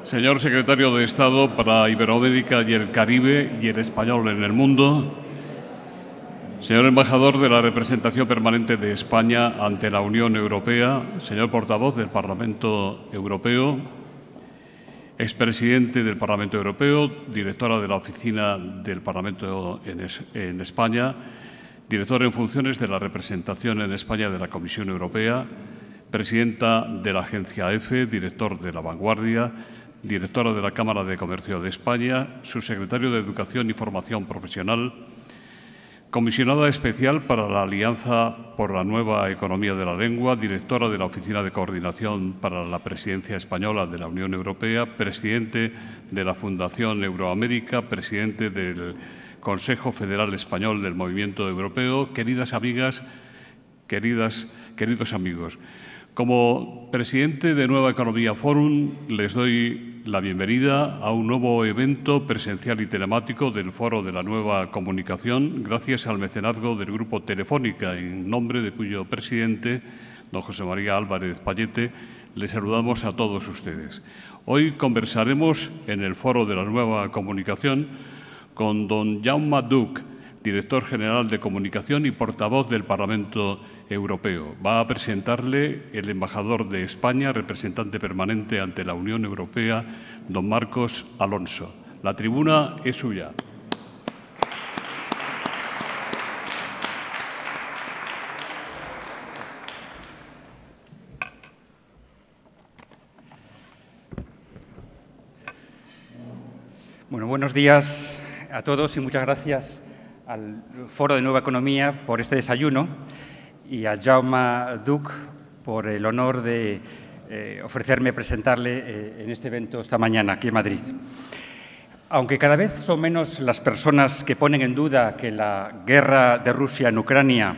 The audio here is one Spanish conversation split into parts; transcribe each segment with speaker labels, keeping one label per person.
Speaker 1: Señor Secretario de Estado para Iberoamérica y el Caribe y el español en el mundo, señor Embajador de la Representación Permanente de España ante la Unión Europea, señor Portavoz del Parlamento Europeo, expresidente del Parlamento Europeo, directora de la Oficina del Parlamento en España, directora en funciones de la Representación en España de la Comisión Europea, presidenta de la Agencia EFE, director de La Vanguardia, directora de la Cámara de Comercio de España, subsecretario de Educación y Formación Profesional, comisionada especial para la Alianza por la Nueva Economía de la Lengua, directora de la Oficina de Coordinación para la Presidencia Española de la Unión Europea, presidente de la Fundación Euroamérica, presidente del Consejo Federal Español del Movimiento Europeo, queridas amigas, queridos amigos. Como presidente de Nueva Economía Forum, les doy la bienvenida a un nuevo evento presencial y telemático del Foro de la Nueva Comunicación, gracias al mecenazgo del Grupo Telefónica, en nombre de cuyo presidente, don José María Álvarez Pallete, les saludamos a todos ustedes. Hoy conversaremos en el Foro de la Nueva Comunicación con don Jaume Duch, director general de Comunicación y portavoz del Parlamento Europeo. Va a presentarle el embajador de España, representante permanente ante la Unión Europea, don Marcos Alonso. La tribuna es suya.
Speaker 2: Bueno, buenos días a todos y muchas gracias al Foro de Nueva Economía por este desayuno y a Jaume Duch por el honor de ofrecerme presentarle en este evento esta mañana aquí en Madrid. Aunque cada vez son menos las personas que ponen en duda que la guerra de Rusia en Ucrania,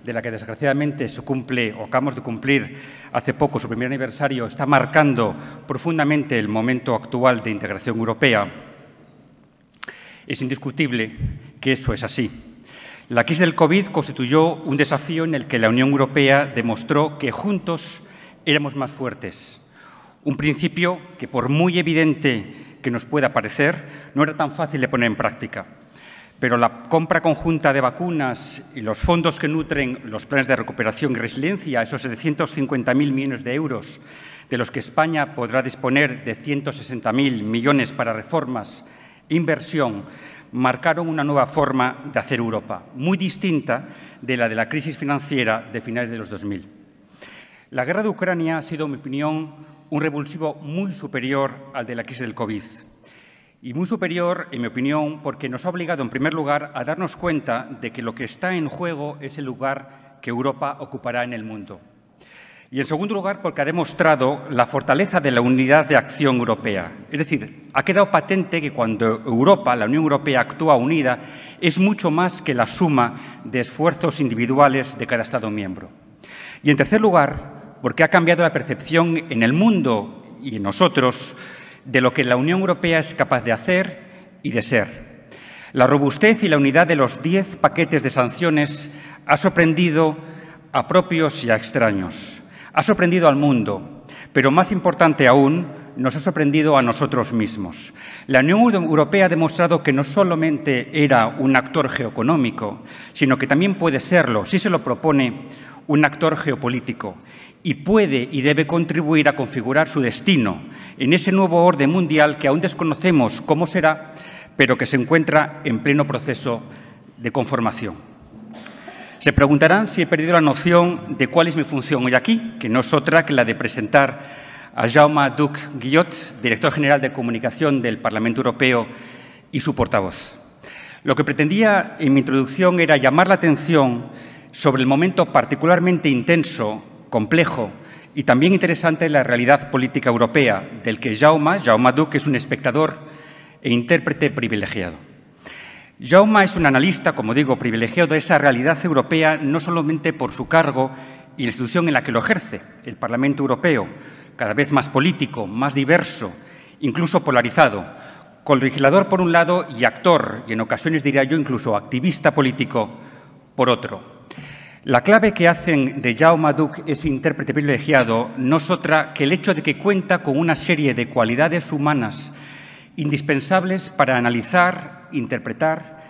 Speaker 2: de la que desgraciadamente se cumple o acabamos de cumplir hace poco su primer aniversario, está marcando profundamente el momento actual de integración europea, es indiscutible que eso es así. La crisis del COVID constituyó un desafío en el que la Unión Europea demostró que juntos éramos más fuertes. Un principio que, por muy evidente que nos pueda parecer, no era tan fácil de poner en práctica. Pero la compra conjunta de vacunas y los fondos que nutren los planes de recuperación y resiliencia, esos 750.000 millones de euros, de los que España podrá disponer de 160.000 millones para reformas e inversión, marcaron una nueva forma de hacer Europa, muy distinta de la crisis financiera de finales de los 2000. La guerra de Ucrania ha sido, en mi opinión, un revulsivo muy superior al de la crisis del COVID. Y muy superior, en mi opinión, porque nos ha obligado, en primer lugar, a darnos cuenta de que lo que está en juego es el lugar que Europa ocupará en el mundo. Y, en segundo lugar, porque ha demostrado la fortaleza de la unidad de acción europea. Es decir, ha quedado patente que cuando Europa, la Unión Europea, actúa unida, es mucho más que la suma de esfuerzos individuales de cada Estado miembro. Y, en tercer lugar, porque ha cambiado la percepción en el mundo y en nosotros de lo que la Unión Europea es capaz de hacer y de ser. La robustez y la unidad de los 10 paquetes de sanciones ha sorprendido a propios y a extraños. Ha sorprendido al mundo, pero más importante aún, nos ha sorprendido a nosotros mismos. La Unión Europea ha demostrado que no solamente era un actor geoeconómico, sino que también puede serlo, si se lo propone, un actor geopolítico, y puede y debe contribuir a configurar su destino en ese nuevo orden mundial que aún desconocemos cómo será, pero que se encuentra en pleno proceso de conformación. Se preguntarán si he perdido la noción de cuál es mi función hoy aquí, que no es otra que la de presentar a Jaume Duch Guillot, director general de Comunicación del Parlamento Europeo y su portavoz. Lo que pretendía en mi introducción era llamar la atención sobre el momento particularmente intenso, complejo y también interesante de la realidad política europea, del que Jaume Duch es un espectador e intérprete privilegiado. Jaume es un analista, como digo, privilegiado de esa realidad europea, no solamente por su cargo y la institución en la que lo ejerce, el Parlamento Europeo, cada vez más político, más diverso, incluso polarizado, con legislador por un lado y actor, y en ocasiones diría yo incluso activista político, por otro. La clave que hacen de Jaume Duch ese intérprete privilegiado no es otra que el hecho de que cuenta con una serie de cualidades humanas indispensables para analizar, interpretar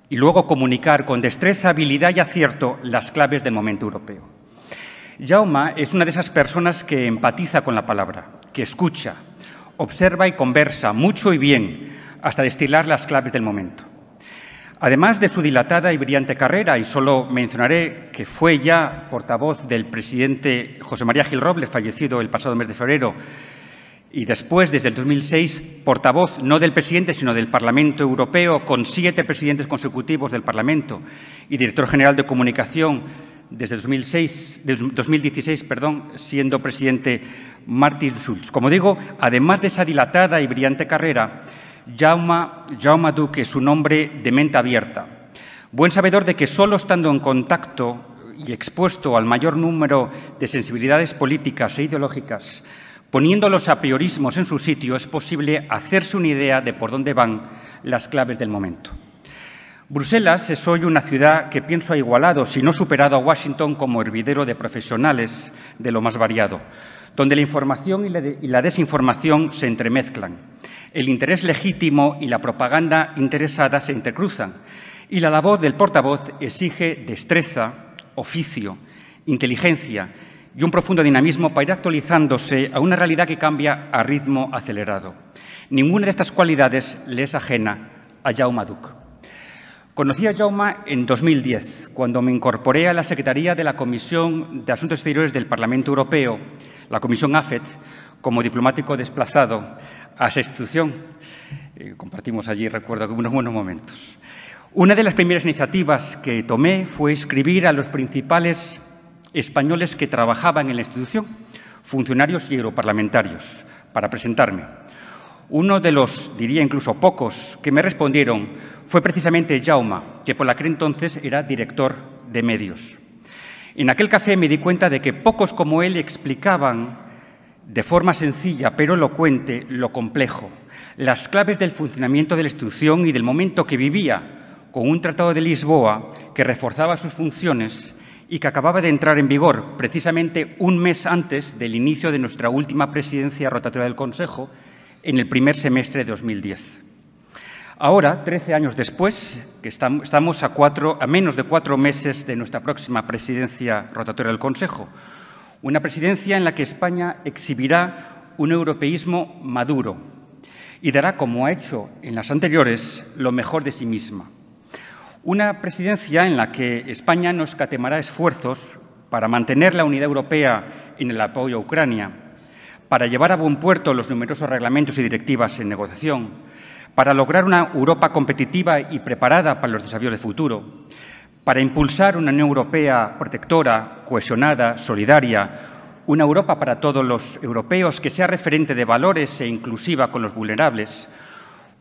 Speaker 2: y luego comunicar con destreza, habilidad y acierto las claves del momento europeo. Jaume es una de esas personas que empatiza con la palabra, que escucha, observa y conversa mucho y bien hasta destilar las claves del momento. Además de su dilatada y brillante carrera, y solo mencionaré que fue ya portavoz del presidente José María Gil Robles, fallecido el pasado mes de febrero, y después, desde el 2006, portavoz no del presidente, sino del Parlamento Europeo, con 7 presidentes consecutivos del Parlamento, y director general de comunicación desde 2016, siendo presidente Martin Schulz. Como digo, además de esa dilatada y brillante carrera, Jaume Duch es un hombre de mente abierta, buen sabedor de que solo estando en contacto y expuesto al mayor número de sensibilidades políticas e ideológicas, poniendo los apriorismos en su sitio, es posible hacerse una idea de por dónde van las claves del momento. Bruselas es hoy una ciudad que pienso ha igualado, si no superado a Washington como hervidero de profesionales de lo más variado, donde la información y la desinformación se entremezclan. El interés legítimo y la propaganda interesada se intercruzan y la labor del portavoz exige destreza, oficio, inteligencia y un profundo dinamismo para ir actualizándose a una realidad que cambia a ritmo acelerado. Ninguna de estas cualidades le es ajena a Jaume Duch. Conocí a Jaume en 2010, cuando me incorporé a la Secretaría de la Comisión de Asuntos Exteriores del Parlamento Europeo, la Comisión AFET, como diplomático desplazado a esa institución. Compartimos allí, recuerdo, unos buenos momentos. Una de las primeras iniciativas que tomé fue escribir a los principales españoles que trabajaban en la institución, funcionarios y europarlamentarios, para presentarme. Uno de los, diría incluso pocos, que me respondieron fue precisamente Jaume, que por aquel entonces era director de medios. En aquel café me di cuenta de que pocos como él explicaban de forma sencilla pero elocuente lo complejo, las claves del funcionamiento de la institución y del momento que vivía, con un Tratado de Lisboa que reforzaba sus funciones y que acababa de entrar en vigor precisamente un mes antes del inicio de nuestra última presidencia rotatoria del Consejo, en el primer semestre de 2010. Ahora, 13 años después, que estamos a menos de 4 meses de nuestra próxima presidencia rotatoria del Consejo, una presidencia en la que España exhibirá un europeísmo maduro y dará, como ha hecho en las anteriores, lo mejor de sí misma. Una presidencia en la que España no escatimará esfuerzos para mantener la unidad europea en el apoyo a Ucrania, para llevar a buen puerto los numerosos reglamentos y directivas en negociación, para lograr una Europa competitiva y preparada para los desafíos del futuro, para impulsar una Unión Europea protectora, cohesionada, solidaria, una Europa para todos los europeos que sea referente de valores e inclusiva con los vulnerables,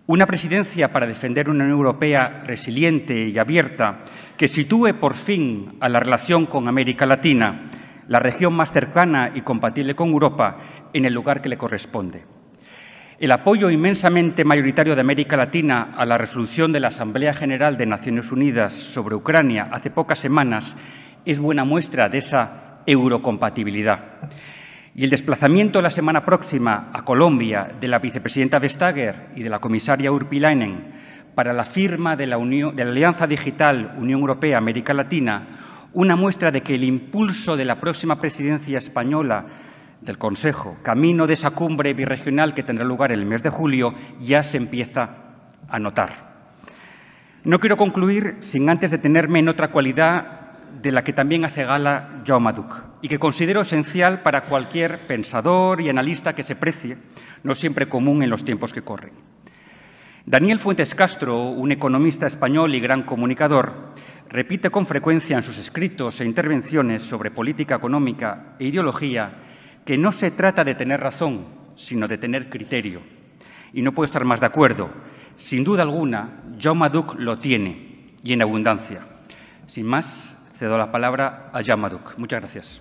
Speaker 2: una presidencia para defender una Unión Europea resiliente y abierta que sitúe por fin a la relación con América Latina, la región más cercana y compatible con Europa, en el lugar que le corresponde. El apoyo inmensamente mayoritario de América Latina a la resolución de la Asamblea General de Naciones Unidas sobre Ucrania hace pocas semanas es buena muestra de esa eurocompatibilidad. Y el desplazamiento la semana próxima a Colombia de la vicepresidenta Vestager y de la comisaria Urpilainen para la firma de la Alianza Digital Unión Europea-América Latina, una muestra de que el impulso de la próxima presidencia española del Consejo, camino de esa cumbre birregional que tendrá lugar en el mes de julio, ya se empieza a notar. No quiero concluir sin antes detenerme en otra cualidad de la que también hace gala Jaume Duch y que considero esencial para cualquier pensador y analista que se precie, no siempre común en los tiempos que corren. Daniel Fuentes Castro, un economista español y gran comunicador, repite con frecuencia en sus escritos e intervenciones sobre política económica e ideología que no se trata de tener razón, sino de tener criterio. Y no puedo estar más de acuerdo. Sin duda alguna, Jaume Duch lo tiene, y en abundancia. Sin más, cedo la palabra a Jaume Duch. Muchas gracias.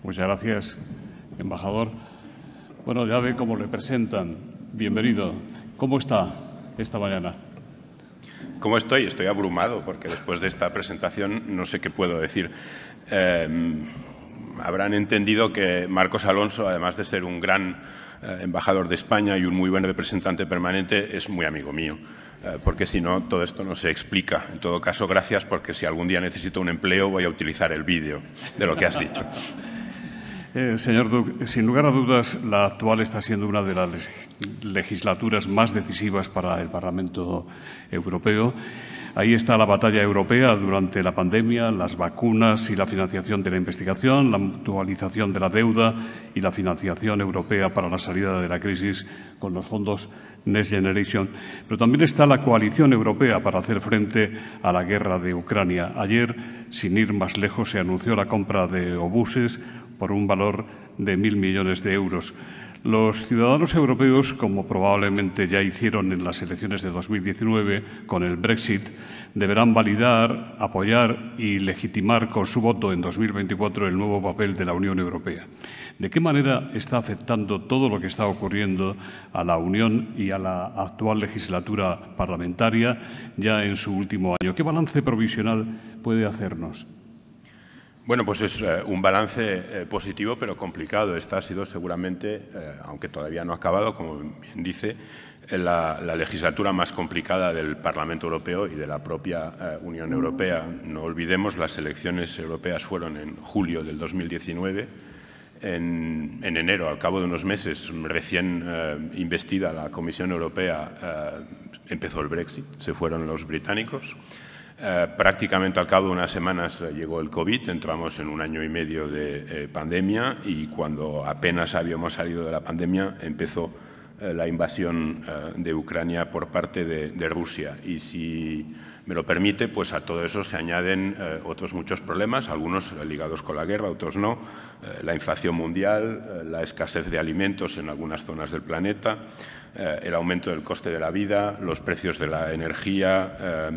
Speaker 1: Muchas gracias, embajador. Bueno, ya ve cómo le presentan. Bienvenido. ¿Cómo está esta mañana?
Speaker 3: ¿Cómo estoy? Estoy abrumado porque después de esta presentación no sé qué puedo decir. Habrán entendido que Marcos Alonso, además de ser un gran embajador de España y un muy buen representante permanente, es muy amigo mío, porque si no, todo esto no se explica. En todo caso, gracias, porque si algún día necesito un empleo voy a utilizar el vídeo de lo que has dicho.
Speaker 1: Señor Duque, sin lugar a dudas, la actual está siendo una de las legislaturas más decisivas para el Parlamento Europeo. Ahí está la batalla europea durante la pandemia, las vacunas y la financiación de la investigación, la mutualización de la deuda y la financiación europea para la salida de la crisis con los fondos Next Generation. Pero también está la coalición europea para hacer frente a la guerra de Ucrania. Ayer, sin ir más lejos, se anunció la compra de obuses por un valor de 1.000 millones de euros. Los ciudadanos europeos, como probablemente ya hicieron en las elecciones de 2019 con el Brexit, deberán validar, apoyar y legitimar con su voto en 2024 el nuevo papel de la Unión Europea. ¿De qué manera está afectando todo lo que está ocurriendo a la Unión y a la actual legislatura parlamentaria ya en su último año? ¿Qué balance provisional puede hacernos?
Speaker 3: Bueno, pues es un balance positivo, pero complicado. Esta ha sido seguramente, aunque todavía no ha acabado, como bien dice, la legislatura más complicada del Parlamento Europeo y de la propia Unión Europea. No olvidemos, las elecciones europeas fueron en julio del 2019. En enero, al cabo de unos meses, recién investida la Comisión Europea, empezó el Brexit, se fueron los británicos. Prácticamente al cabo de unas semanas llegó el COVID, entramos en un año y medio de pandemia y cuando apenas habíamos salido de la pandemia empezó la invasión de Ucrania por parte de Rusia. Y si me lo permite, pues a todo eso se añaden otros muchos problemas, algunos ligados con la guerra, otros no, la inflación mundial, la escasez de alimentos en algunas zonas del planeta, el aumento del coste de la vida, los precios de la energía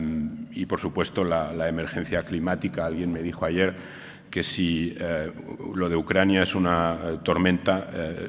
Speaker 3: y, por supuesto, la emergencia climática. Alguien me dijo ayer que si lo de Ucrania es una tormenta,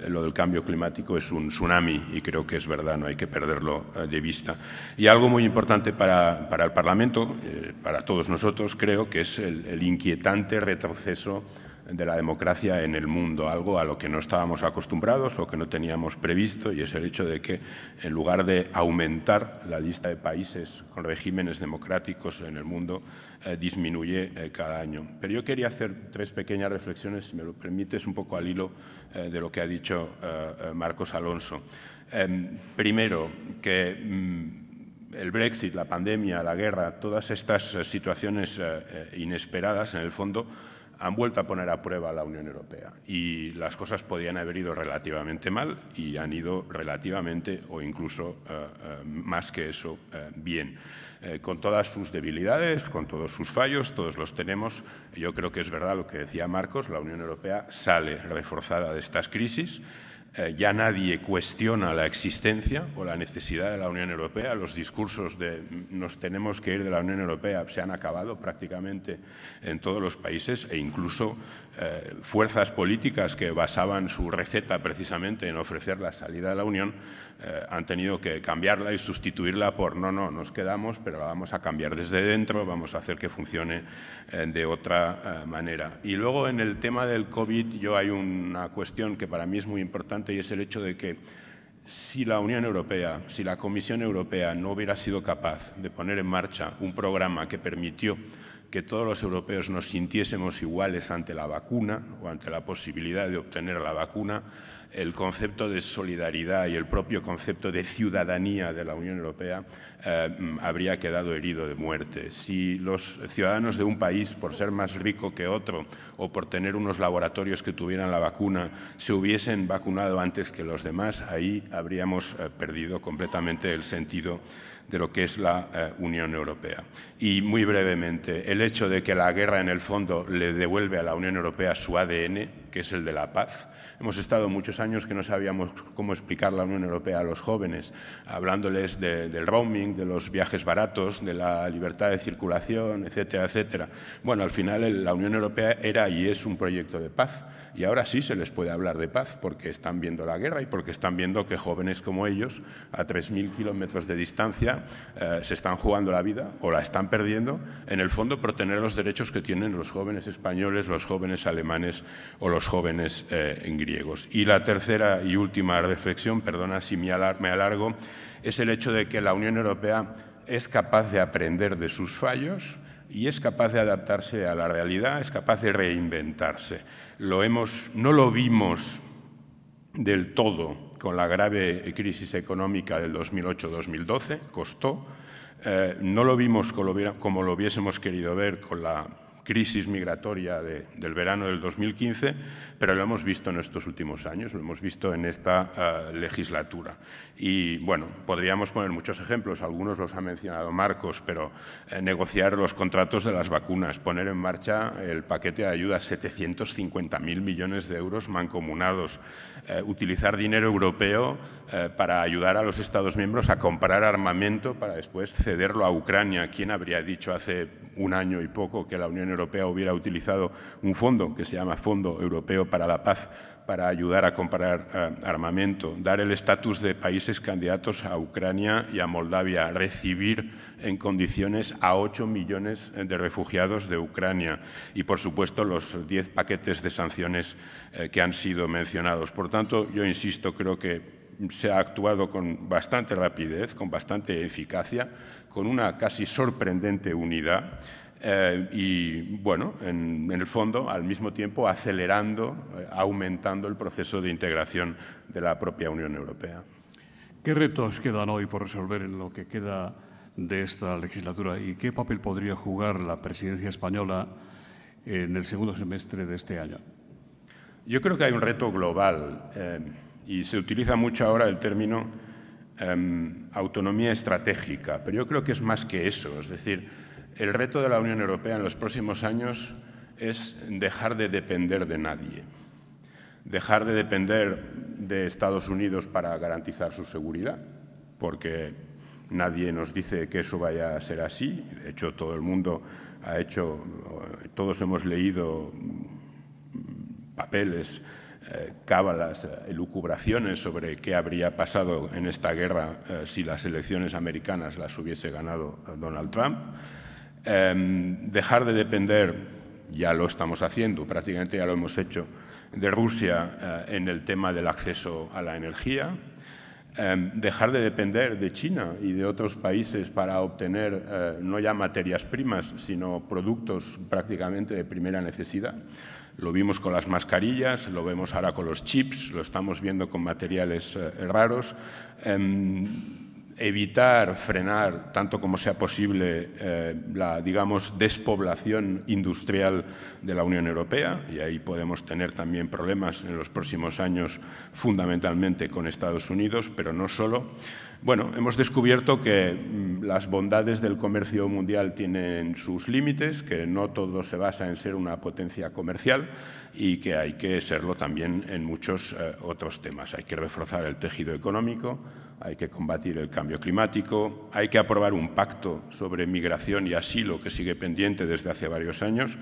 Speaker 3: lo del cambio climático es un tsunami, y creo que es verdad, no hay que perderlo de vista. Y algo muy importante para el Parlamento, para todos nosotros, creo que es el inquietante retroceso de la democracia en el mundo, algo a lo que no estábamos acostumbrados o que no teníamos previsto, y es el hecho de que, en lugar de aumentar la lista de países con regímenes democráticos en el mundo, disminuye cada año. Pero yo quería hacer tres pequeñas reflexiones, si me lo permites, un poco al hilo de lo que ha dicho Marcos Alonso. Primero, que el Brexit, la pandemia, la guerra, todas estas situaciones inesperadas, en el fondo, han vuelto a poner a prueba a la Unión Europea, y las cosas podían haber ido relativamente mal y han ido relativamente, o incluso más que eso, bien. Con todas sus debilidades, con todos sus fallos, todos los tenemos. Yo creo que es verdad lo que decía Marcos, la Unión Europea sale reforzada de estas crisis. Ya nadie cuestiona la existencia o la necesidad de la Unión Europea. Los discursos de nos tenemos que ir de la Unión Europea se han acabado prácticamente en todos los países, e incluso fuerzas políticas que basaban su receta precisamente en ofrecer la salida de la Unión han tenido que cambiarla y sustituirla por no, nos quedamos, pero la vamos a cambiar desde dentro, vamos a hacer que funcione de otra manera. Y luego, en el tema del COVID, hay una cuestión que para mí es muy importante, y es el hecho de que si la Unión Europea, si la Comisión Europea no hubiera sido capaz de poner en marcha un programa que permitió que todos los europeos nos sintiésemos iguales ante la vacuna o ante la posibilidad de obtener la vacuna, el concepto de solidaridad y el propio concepto de ciudadanía de la Unión Europea habría quedado herido de muerte. Si los ciudadanos de un país, por ser más rico que otro o por tener unos laboratorios que tuvieran la vacuna, se hubiesen vacunado antes que los demás, ahí habríamos perdido completamente el sentido de lo que es la Unión Europea. Y muy brevemente, el hecho de que la guerra en el fondo le devuelve a la Unión Europea su ADN, que es el de la paz. Hemos estado muchos años que no sabíamos cómo explicar la Unión Europea a los jóvenes, hablándoles del roaming, de los viajes baratos, de la libertad de circulación, etcétera, etcétera. Bueno, al final la Unión Europea era y es un proyecto de paz, y ahora sí se les puede hablar de paz porque están viendo la guerra y porque están viendo que jóvenes como ellos, a 3.000 kilómetros de distancia, se están jugando la vida o la están perdiendo, en el fondo por tener los derechos que tienen los jóvenes españoles, los jóvenes alemanes o los jóvenes griegos. Y la tercera y última reflexión, perdona si me alargo, es el hecho de que la Unión Europea es capaz de aprender de sus fallos y es capaz de adaptarse a la realidad, es capaz de reinventarse. No lo vimos del todo con la grave crisis económica del 2008-2012, costó. No lo vimos como lo hubiésemos querido ver con la crisis migratoria del verano del 2015, pero lo hemos visto en estos últimos años, lo hemos visto en esta legislatura. Y, bueno, podríamos poner muchos ejemplos, algunos los ha mencionado Marcos, pero negociar los contratos de las vacunas, poner en marcha el paquete de ayudas, 750.000 millones de euros mancomunados, utilizar dinero europeo para ayudar a los Estados miembros a comprar armamento para después cederlo a Ucrania. ¿Quién habría dicho hace un año y poco que la Unión Europea hubiera utilizado un fondo que se llama Fondo Europeo para la Paz para ayudar a comprar armamento, dar el estatus de países candidatos a Ucrania y a Moldavia, recibir en condiciones a 8 millones de refugiados de Ucrania y, por supuesto, los 10 paquetes de sanciones que han sido mencionados. Por tanto, yo insisto, creo que se ha actuado con bastante rapidez, con bastante eficacia, con una casi sorprendente unidad y, bueno, en el fondo, al mismo tiempo, acelerando, aumentando el proceso de integración de la propia Unión Europea.
Speaker 1: ¿Qué retos quedan hoy por resolver en lo que queda de esta legislatura y qué papel podría jugar la presidencia española en el segundo semestre de este año?
Speaker 3: Yo creo que hay un reto global y se utiliza mucho ahora el término autonomía estratégica, pero yo creo que es más que eso. Es decir, el reto de la Unión Europea en los próximos años es dejar de depender de nadie, dejar de depender de Estados Unidos para garantizar su seguridad, porque nadie nos dice que eso vaya a ser así. De hecho, todo el mundo todos hemos leído papeles, cábalas, elucubraciones sobre qué habría pasado en esta guerra si las elecciones americanas las hubiese ganado Donald Trump. Dejar de depender, ya lo estamos haciendo, prácticamente ya lo hemos hecho, de Rusia en el tema del acceso a la energía. Dejar de depender de China y de otros países para obtener no ya materias primas, sino productos prácticamente de primera necesidad. Lo vimos con las mascarillas, lo vemos ahora con los chips, lo estamos viendo con materiales raros. Evitar, frenar, tanto como sea posible, la, digamos, despoblación industrial de la Unión Europea, y ahí podemos tener también problemas en los próximos años, fundamentalmente con Estados Unidos, pero no solo. Bueno, hemos descubierto que las bondades del comercio mundial tienen sus límites, que no todo se basa en ser una potencia comercial y que hay que serlo también en muchos otros temas. Hay que reforzar el tejido económico, hay que combatir el cambio climático, hay que aprobar un pacto sobre migración y asilo que sigue pendiente desde hace varios años.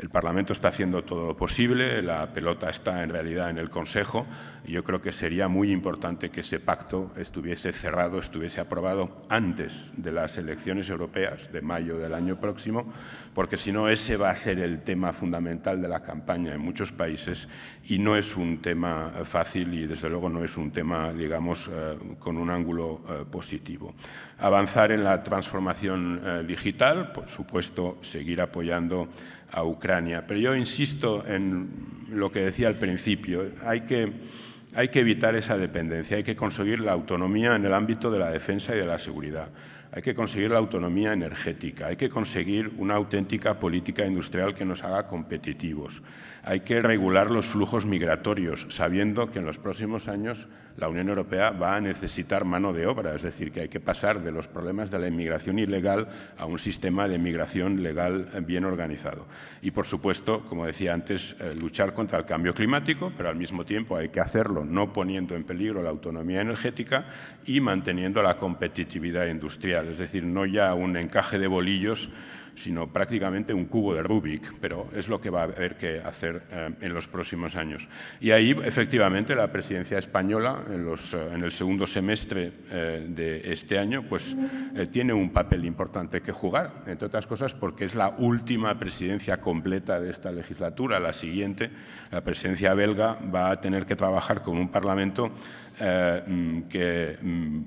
Speaker 3: El Parlamento está haciendo todo lo posible, la pelota está en realidad en el Consejo y yo creo que sería muy importante que ese pacto estuviese cerrado, estuviese aprobado antes de las elecciones europeas de mayo del año próximo, porque si no ese va a ser el tema fundamental de la campaña en muchos países y no es un tema fácil y desde luego no es un tema, digamos, con un ángulo positivo. Avanzar en la transformación digital, por supuesto, seguir apoyando a Ucrania. Pero yo insisto en lo que decía al principio, hay que evitar esa dependencia, hay que conseguir la autonomía en el ámbito de la defensa y de la seguridad. hay que conseguir la autonomía energética, hay que conseguir una auténtica política industrial que nos haga competitivos. Hay que regular los flujos migratorios, sabiendo que en los próximos años la Unión Europea va a necesitar mano de obra, es decir, que hay que pasar de los problemas de la inmigración ilegal a un sistema de migración legal bien organizado. Y, por supuesto, como decía antes, luchar contra el cambio climático, pero al mismo tiempo hay que hacerlo no poniendo en peligro la autonomía energética y manteniendo la competitividad industrial, es decir, no ya un encaje de bolillos, sino prácticamente un cubo de Rubik, pero es lo que va a haber que hacer en los próximos años. Y ahí, efectivamente, la presidencia española, en el segundo semestre de este año, pues tiene un papel importante que jugar, entre otras cosas porque es la última presidencia completa de esta legislatura. La siguiente, la presidencia belga, va a tener que trabajar con un Parlamento que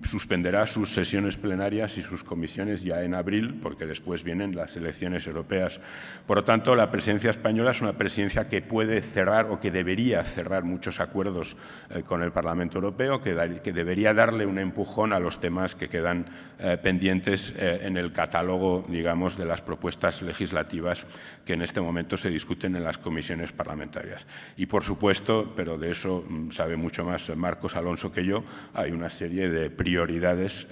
Speaker 3: suspenderá sus sesiones plenarias y sus comisiones ya en abril, porque después vienen las elecciones europeas. Por lo tanto, la presidencia española es una presidencia que puede cerrar o que debería cerrar muchos acuerdos con el Parlamento Europeo, que debería darle un empujón a los temas que quedan pendientes en el catálogo, digamos, de las propuestas legislativas que en este momento se discuten en las comisiones parlamentarias. Y, por supuesto, pero de eso sabe mucho más Marcos Alonso que yo, hay una serie de prioridades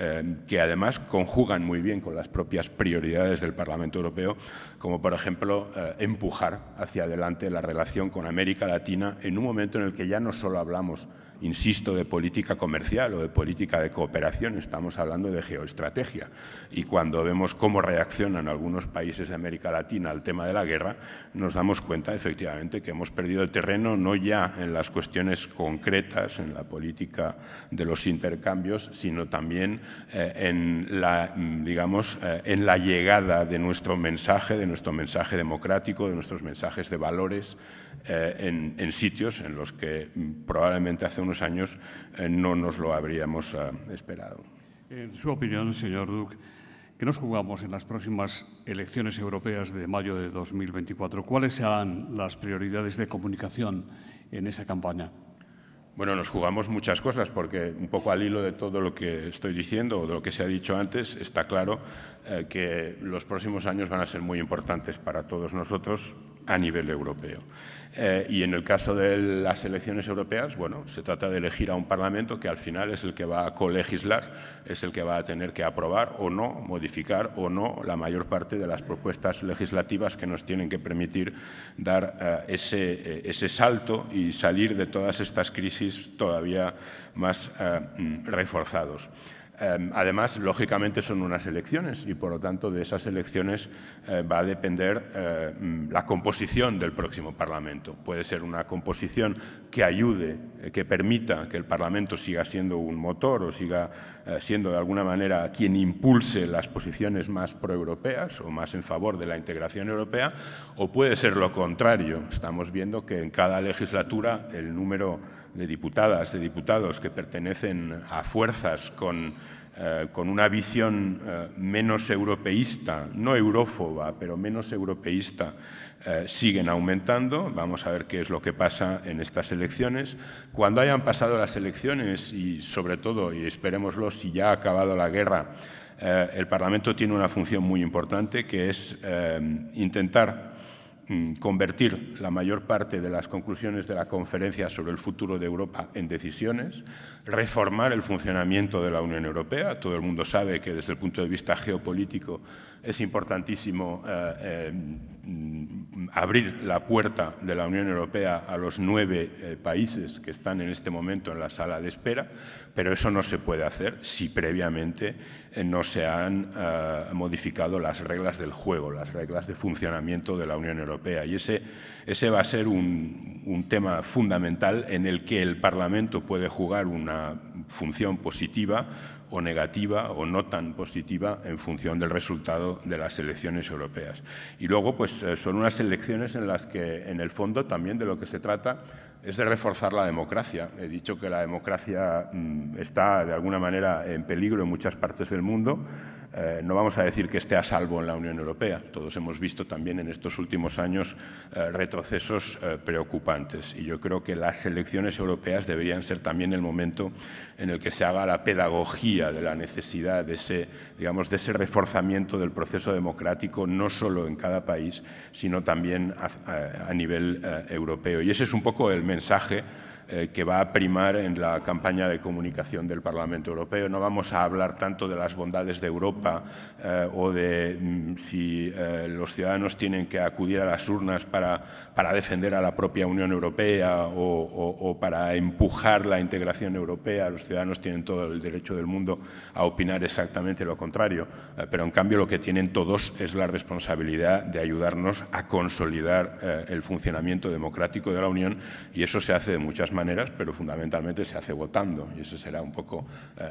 Speaker 3: que además conjugan muy bien con las propias prioridades del Parlamento Europeo, como por ejemplo empujar hacia adelante la relación con América Latina en un momento en el que ya no solo hablamos, insisto, de política comercial o de política de cooperación, estamos hablando de geoestrategia. Y cuando vemos cómo reaccionan algunos países de América Latina al tema de la guerra, nos damos cuenta efectivamente que hemos perdido el terreno no ya en las cuestiones concretas, en la política de los intercambios, sino también en la llegada de nuestro mensaje democrático, de nuestros mensajes de valores en sitios en los que probablemente hace unos años no nos lo habríamos esperado.
Speaker 1: En su opinión, señor Duch, ¿qué nos jugamos en las próximas elecciones europeas de mayo de 2024? ¿Cuáles serán las prioridades de comunicación en esa campaña?
Speaker 3: Bueno, nos jugamos muchas cosas porque un poco al hilo de todo lo que estoy diciendo o de lo que se ha dicho antes, está claro que los próximos años van a ser muy importantes para todos nosotros a nivel europeo. Y en el caso de las elecciones europeas, bueno, se trata de elegir a un Parlamento que al final es el que va a colegislar, es el que va a tener que aprobar o no, modificar o no la mayor parte de las propuestas legislativas que nos tienen que permitir dar ese salto y salir de todas estas crisis todavía más reforzados. Además, lógicamente, son unas elecciones y, por lo tanto, de esas elecciones va a depender la composición del próximo Parlamento. Puede ser una composición que ayude, que permita que el Parlamento siga siendo un motor o siga siendo, de alguna manera, quien impulse las posiciones más proeuropeas o más en favor de la integración europea, o puede ser lo contrario. Estamos viendo que en cada legislatura el número de diputadas, de diputados que pertenecen a fuerzas con una visión menos europeísta, no eurófoba, pero menos europeísta, siguen aumentando. Vamos a ver qué es lo que pasa en estas elecciones. Cuando hayan pasado las elecciones y, sobre todo, y esperémoslo, si ya ha acabado la guerra, el Parlamento tiene una función muy importante, que es intentar convertir la mayor parte de las conclusiones de la Conferencia sobre el futuro de Europa en decisiones, reformar el funcionamiento de la Unión Europea. Todo el mundo sabe que desde el punto de vista geopolítico es importantísimo abrir la puerta de la Unión Europea a los 9 países que están en este momento en la sala de espera, pero eso no se puede hacer si previamente no se han modificado las reglas del juego, las reglas de funcionamiento de la Unión Europea. Y ese va a ser un tema fundamental en el que el Parlamento puede jugar una función positiva o negativa o no tan positiva en función del resultado de las elecciones europeas. Y luego, pues son unas elecciones en las que, en el fondo, también de lo que se trata es de reforzar la democracia. He dicho que la democracia está, de alguna manera, en peligro en muchas partes del mundo. No vamos a decir que esté a salvo en la Unión Europea. Todos hemos visto también en estos últimos años retrocesos preocupantes. Y yo creo que las elecciones europeas deberían ser también el momento en el que se haga la pedagogía de la necesidad de ese, digamos, de ese reforzamiento del proceso democrático, no solo en cada país, sino también a nivel europeo. Y ese es un poco el mensaje que va a primar en la campaña de comunicación del Parlamento Europeo. No vamos a hablar tanto de las bondades de Europa o de si los ciudadanos tienen que acudir a las urnas para defender a la propia Unión Europea o para empujar la integración europea. Los ciudadanos tienen todo el derecho del mundo a opinar exactamente lo contrario, pero en cambio lo que tienen todos es la responsabilidad de ayudarnos a consolidar el funcionamiento democrático de la Unión, y eso se hace de muchas maneras, pero fundamentalmente se hace votando, y ese será un poco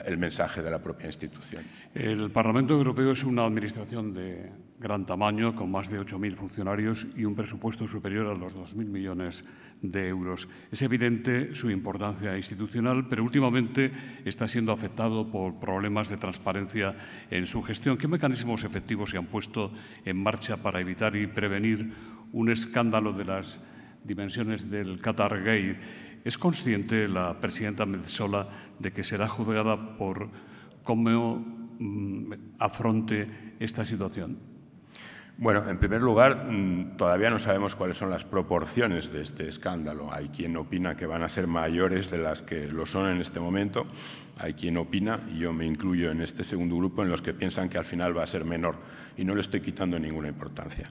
Speaker 3: el mensaje de la propia institución.
Speaker 1: El Parlamento Europeo es una administración de gran tamaño, con más de 8.000 funcionarios y un presupuesto superior a los 2.000 millones de euros. Es evidente su importancia institucional, pero últimamente está siendo afectado por problemas de transparencia en su gestión. ¿Qué mecanismos efectivos se han puesto en marcha para evitar y prevenir un escándalo de las dimensiones del Qatargate? ¿Es consciente la presidenta Metsola de que será juzgada por cómo afronte esta situación?
Speaker 3: Bueno, en primer lugar, todavía no sabemos cuáles son las proporciones de este escándalo. Hay quien opina que van a ser mayores de las que lo son en este momento. Hay quien opina, y yo me incluyo en este segundo grupo, en los que piensan que al final va a ser menor, y no le estoy quitando ninguna importancia.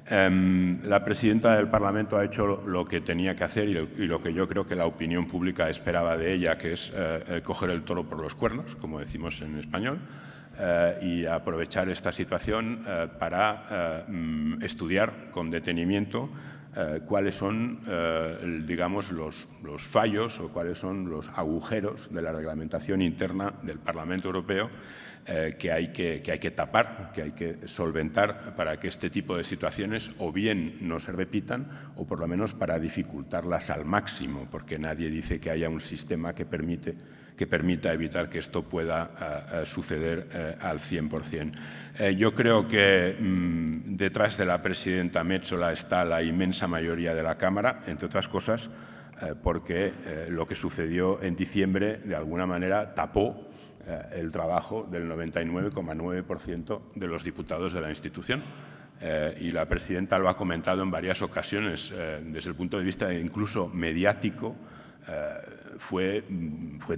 Speaker 3: La presidenta del Parlamento ha hecho lo que tenía que hacer y lo que yo creo que la opinión pública esperaba de ella, que es coger el toro por los cuernos, como decimos en español, y aprovechar esta situación para estudiar con detenimiento cuáles son, digamos, los fallos o cuáles son los agujeros de la reglamentación interna del Parlamento Europeo que hay que tapar, que hay que solventar para que este tipo de situaciones o bien no se repitan o por lo menos para dificultarlas al máximo, porque nadie dice que haya un sistema que permita evitar que esto pueda suceder al 100%. Yo creo que detrás de la presidenta Metsola está la inmensa mayoría de la Cámara, entre otras cosas, porque lo que sucedió en diciembre de alguna manera tapó el trabajo del 99,9% de los diputados de la institución. Y la presidenta lo ha comentado en varias ocasiones, desde el punto de vista incluso mediático. Fue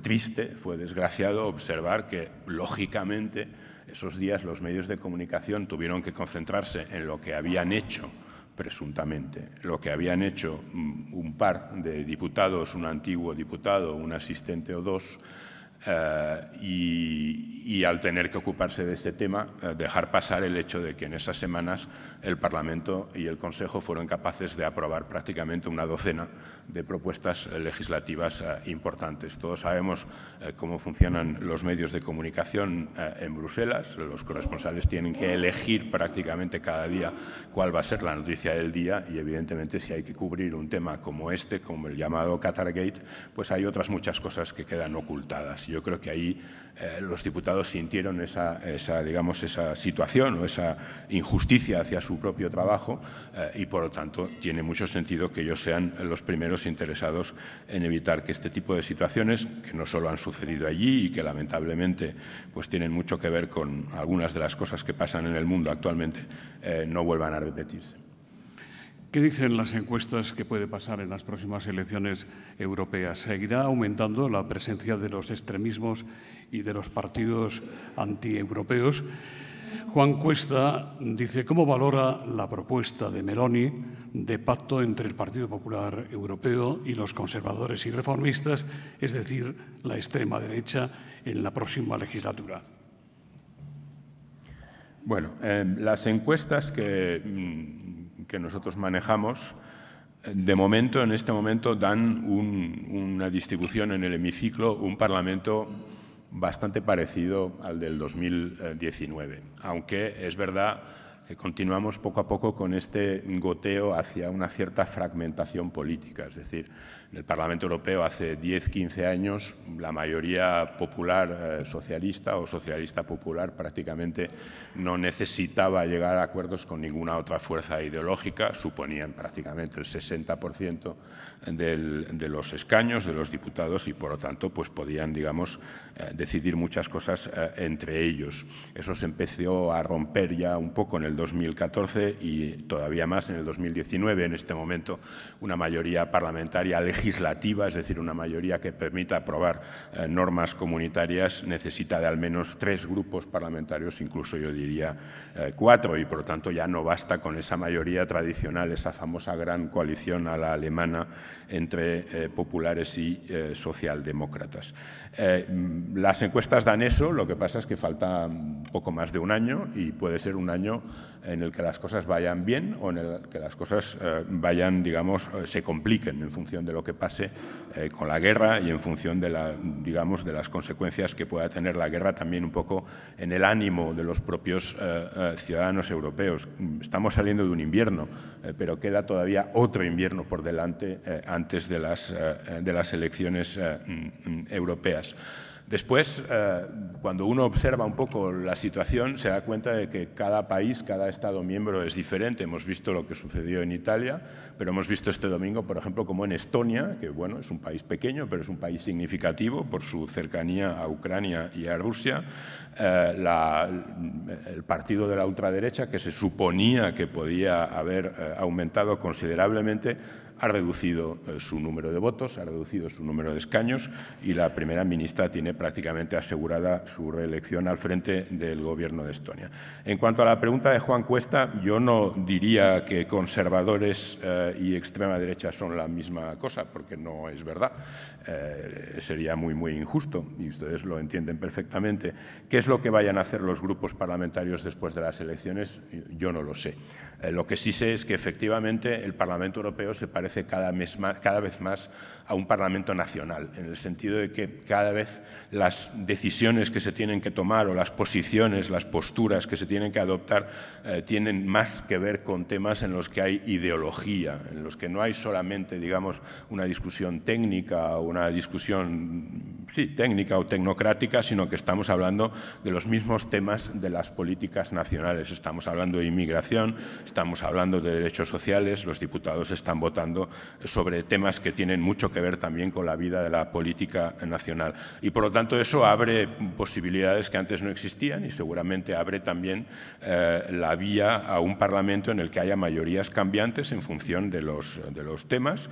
Speaker 3: triste, fue desgraciado observar que, lógicamente, esos días los medios de comunicación tuvieron que concentrarse en lo que habían hecho, presuntamente, lo que habían hecho un par de diputados, un antiguo diputado, un asistente o dos, y al tener que ocuparse de este tema, dejar pasar el hecho de que en esas semanas el Parlamento y el Consejo fueron capaces de aprobar prácticamente una docena de propuestas legislativas importantes. Todos sabemos cómo funcionan los medios de comunicación en Bruselas. Los corresponsales tienen que elegir prácticamente cada día cuál va a ser la noticia del día y, evidentemente, si hay que cubrir un tema como este, como el llamado Qatargate, pues hay otras muchas cosas que quedan ocultadas. Yo creo que ahí los diputados sintieron esa situación o esa injusticia hacia su propio trabajo y, por lo tanto, tiene mucho sentido que ellos sean los primeros interesados en evitar que este tipo de situaciones, que no solo han sucedido allí y que lamentablemente pues tienen mucho que ver con algunas de las cosas que pasan en el mundo actualmente, no vuelvan a repetirse.
Speaker 1: ¿Qué dicen las encuestas que puede pasar en las próximas elecciones europeas? ¿Seguirá aumentando la presencia de los extremismos y de los partidos antieuropeos? Juan Cuesta dice, ¿cómo valora la propuesta de Meloni de pacto entre el Partido Popular Europeo y los conservadores y reformistas, es decir, la extrema derecha, en la próxima legislatura?
Speaker 3: Bueno, las encuestas que nosotros manejamos, de momento, en este momento, dan una distribución en el hemiciclo, un Parlamento bastante parecido al del 2019, aunque es verdad que continuamos poco a poco con este goteo hacia una cierta fragmentación política, es decir, En el Parlamento Europeo hace 10-15 años la mayoría popular socialista o socialista popular prácticamente no necesitaba llegar a acuerdos con ninguna otra fuerza ideológica, suponían prácticamente el 60% de los escaños, de los diputados, y por lo tanto pues podían, digamos, decidir muchas cosas entre ellos. Eso se empezó a romper ya un poco en el 2014 y todavía más en el 2019. En este momento una mayoría parlamentaria legislativa, es decir, una mayoría que permita aprobar normas comunitarias, necesita de al menos 3 grupos parlamentarios, incluso yo diría 4, y por lo tanto ya no basta con esa mayoría tradicional, esa famosa gran coalición a la alemana entre populares y socialdemócratas. Las encuestas dan eso, lo que pasa es que falta un poco más de un año y puede ser un año en el que las cosas vayan bien o en el que las cosas vayan, digamos, se compliquen en función de lo que pase con la guerra y en función de, digamos, de las consecuencias que pueda tener la guerra también un poco en el ánimo de los propios ciudadanos europeos. Estamos saliendo de un invierno, pero queda todavía otro invierno por delante antes de las elecciones europeas. Después, cuando uno observa un poco la situación, se da cuenta de que cada país, cada Estado miembro es diferente. Hemos visto lo que sucedió en Italia, pero hemos visto este domingo, por ejemplo, como en Estonia, que bueno, es un país pequeño, pero es un país significativo por su cercanía a Ucrania y a Rusia. El partido de la ultraderecha, que se suponía que podía haber aumentado considerablemente, ha reducido su número de votos, ha reducido su número de escaños y la primera ministra tiene prácticamente asegurada su reelección al frente del Gobierno de Estonia. En cuanto a la pregunta de Juan Cuesta, yo no diría que conservadores y extrema derecha son la misma cosa, porque no es verdad. Sería muy injusto y ustedes lo entienden perfectamente. ¿Qué es lo que vayan a hacer los grupos parlamentarios después de las elecciones? Yo no lo sé. Lo que sí sé es que efectivamente el Parlamento Europeo se parece cada vez más a un Parlamento nacional, en el sentido de que cada vez las decisiones que se tienen que tomar o las posiciones, las posturas que se tienen que adoptar tienen más que ver con temas en los que hay ideología, en los que no hay solamente, digamos, una discusión técnica o una discusión, sí, técnica o tecnocrática, sino que estamos hablando de los mismos temas de las políticas nacionales. Estamos hablando de inmigración, estamos hablando de derechos sociales, los diputados están votando sobre temas que tienen mucho que ver también con la vida de la política nacional. Y por lo tanto eso abre posibilidades que antes no existían y seguramente abre también la vía a un Parlamento en el que haya mayorías cambiantes en función de los temas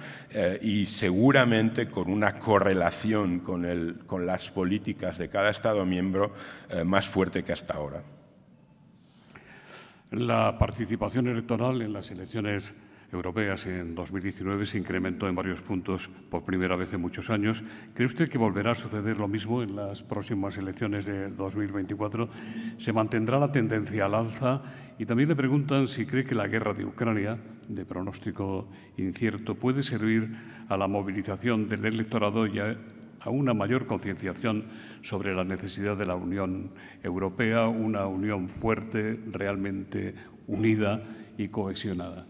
Speaker 3: y seguramente con una correlación con las políticas de cada Estado miembro más fuerte que hasta ahora.
Speaker 1: La participación electoral en las elecciones europeas en 2019 se incrementó en varios puntos por primera vez en muchos años. ¿Cree usted que volverá a suceder lo mismo en las próximas elecciones de 2024? ¿Se mantendrá la tendencia al alza? Y también le preguntan si cree que la guerra de Ucrania, de pronóstico incierto, puede servir a la movilización del electorado y a una mayor concienciación sobre la necesidad de la Unión Europea, una unión fuerte, realmente unida y cohesionada.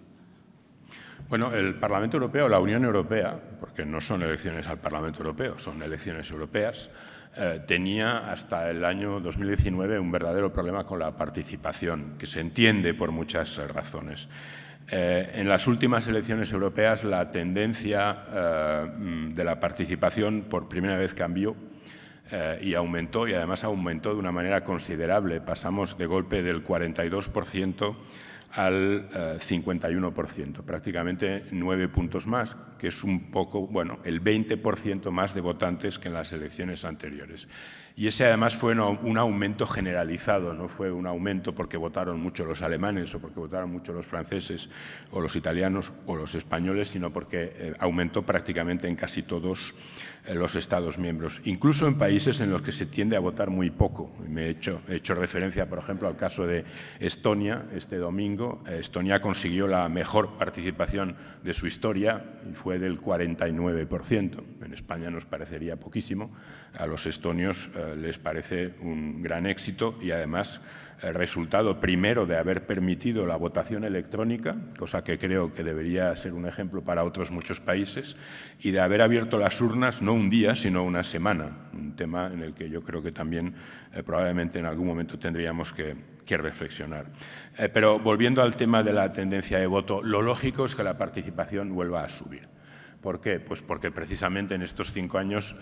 Speaker 3: Bueno, el Parlamento Europeo, la Unión Europea, porque no son elecciones al Parlamento Europeo, son elecciones europeas, tenía hasta el año 2019 un verdadero problema con la participación, que se entiende por muchas razones. En las últimas elecciones europeas la tendencia de la participación por primera vez cambió y aumentó, y además aumentó de una manera considerable. Pasamos de golpe del 42% al 51%, prácticamente 9 puntos más, que es un poco, bueno, el 20% más de votantes que en las elecciones anteriores. Y ese además fue un aumento generalizado, no fue un aumento porque votaron mucho los alemanes o porque votaron mucho los franceses o los italianos o los españoles, sino porque aumentó prácticamente en casi todos los Estados miembros, incluso en países en los que se tiende a votar muy poco. He hecho referencia, por ejemplo, al caso de Estonia este domingo, mundo. Estonia consiguió la mejor participación de su historia y fue del 49%. En España nos parecería poquísimo. A los estonios les parece un gran éxito y además el resultado primero de haber permitido la votación electrónica, cosa que creo que debería ser un ejemplo para otros muchos países, y de haber abierto las urnas no un día, sino una semana, un tema en el que yo creo que también probablemente en algún momento tendríamos que reflexionar. Pero volviendo al tema de la tendencia de voto, lo lógico es que la participación vuelva a subir. ¿Por qué? Pues porque precisamente en estos 5 años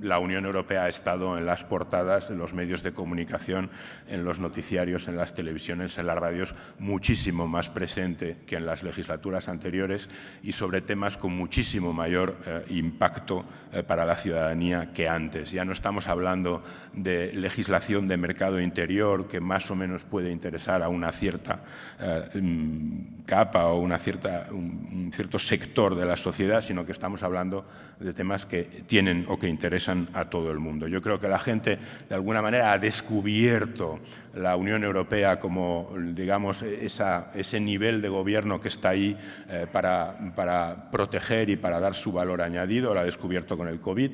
Speaker 3: la Unión Europea ha estado en las portadas, en los medios de comunicación, en los noticiarios, en las televisiones, en las radios, muchísimo más presente que en las legislaturas anteriores y sobre temas con muchísimo mayor impacto para la ciudadanía que antes. Ya no estamos hablando de legislación de mercado interior que más o menos puede interesar a una cierta capa o un cierto sector de la sociedad, sino que estamos hablando de temas que tienen o que interesan a todo el mundo. Yo creo que la gente, de alguna manera, ha descubierto la Unión Europea como, digamos, ese nivel de gobierno que está ahí para proteger y para dar su valor añadido. Lo ha descubierto con el COVID.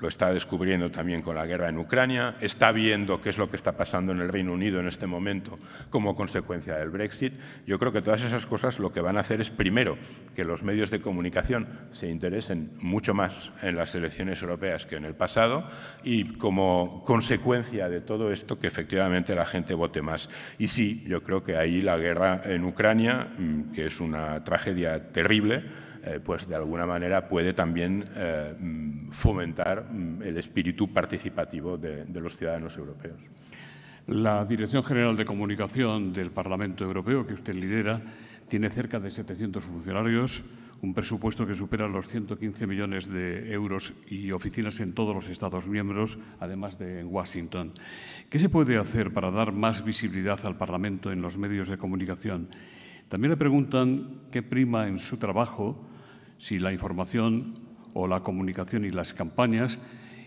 Speaker 3: Lo está descubriendo también con la guerra en Ucrania, está viendo qué es lo que está pasando en el Reino Unido en este momento como consecuencia del Brexit. Yo creo que todas esas cosas lo que van a hacer es, primero, que los medios de comunicación se interesen mucho más en las elecciones europeas que en el pasado y, como consecuencia de todo esto, que efectivamente la gente vote más. Y sí, yo creo que ahí la guerra en Ucrania, que es una tragedia terrible, pues de alguna manera puede también fomentar el espíritu participativo de los ciudadanos europeos.
Speaker 1: La Dirección General de Comunicación del Parlamento Europeo, que usted lidera, tiene cerca de 700 funcionarios, un presupuesto que supera los 115 millones de euros y oficinas en todos los Estados miembros, además de en Washington. ¿Qué se puede hacer para dar más visibilidad al Parlamento en los medios de comunicación? También le preguntan qué prima en su trabajo, si la información o la comunicación y las campañas,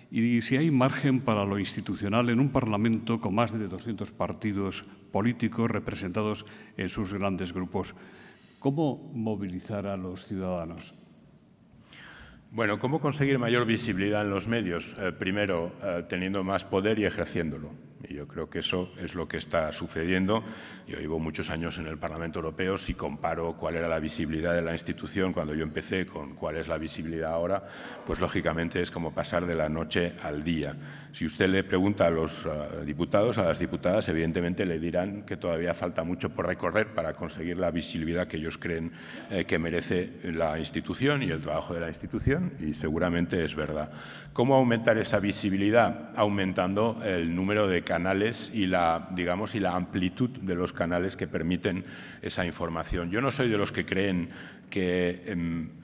Speaker 1: y si hay margen para lo institucional en un Parlamento con más de 200 partidos políticos representados en sus grandes grupos. ¿Cómo movilizar a los ciudadanos?
Speaker 3: Bueno, ¿cómo conseguir mayor visibilidad en los medios? Primero, teniendo más poder y ejerciéndolo. Y yo creo que eso es lo que está sucediendo. Yo llevo muchos años en el Parlamento Europeo. Si comparo cuál era la visibilidad de la institución cuando yo empecé con cuál es la visibilidad ahora, pues lógicamente es como pasar de la noche al día. Si usted le pregunta a los diputados, a las diputadas, evidentemente le dirán que todavía falta mucho por recorrer para conseguir la visibilidad que ellos creen que merece la institución y el trabajo de la institución, y seguramente es verdad. ¿Cómo aumentar esa visibilidad? Aumentando el número de canales y la amplitud de los canales que permiten esa información. Yo no soy de los que creen que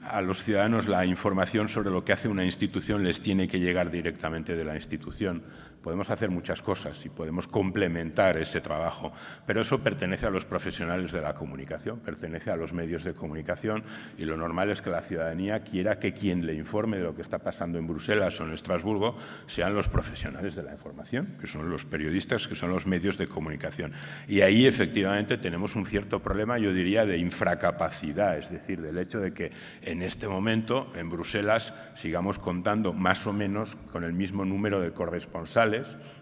Speaker 3: a los ciudadanos la información sobre lo que hace una institución les tiene que llegar directamente de la institución. Podemos hacer muchas cosas y podemos complementar ese trabajo, pero eso pertenece a los profesionales de la comunicación, pertenece a los medios de comunicación, y lo normal es que la ciudadanía quiera que quien le informe de lo que está pasando en Bruselas o en Estrasburgo sean los profesionales de la información, que son los periodistas, que son los medios de comunicación. Y ahí efectivamente tenemos un cierto problema, yo diría, de infracapacidad, es decir, del hecho de que en este momento en Bruselas sigamos contando más o menos con el mismo número de corresponsales,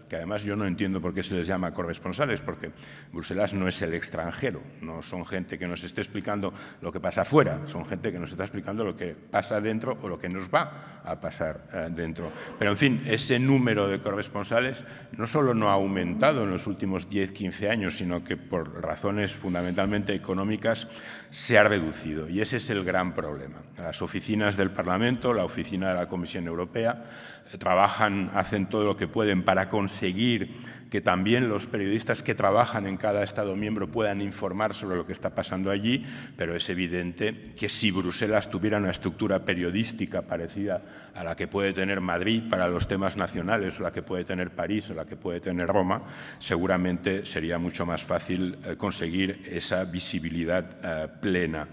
Speaker 3: que además yo no entiendo por qué se les llama corresponsales, porque Bruselas no es el extranjero, no son gente que nos esté explicando lo que pasa afuera, son gente que nos está explicando lo que pasa dentro o lo que nos va a pasar dentro. Pero, en fin, ese número de corresponsales no solo no ha aumentado en los últimos 10-15 años, sino que por razones fundamentalmente económicas se ha reducido, y ese es el gran problema. Las oficinas del Parlamento, la oficina de la Comisión Europea, trabajan, hacen todo lo que pueden para conseguir que también los periodistas que trabajan en cada Estado miembro puedan informar sobre lo que está pasando allí, pero es evidente que si Bruselas tuviera una estructura periodística parecida a la que puede tener Madrid para los temas nacionales, o la que puede tener París, o la que puede tener Roma, seguramente sería mucho más fácil conseguir esa visibilidad plena.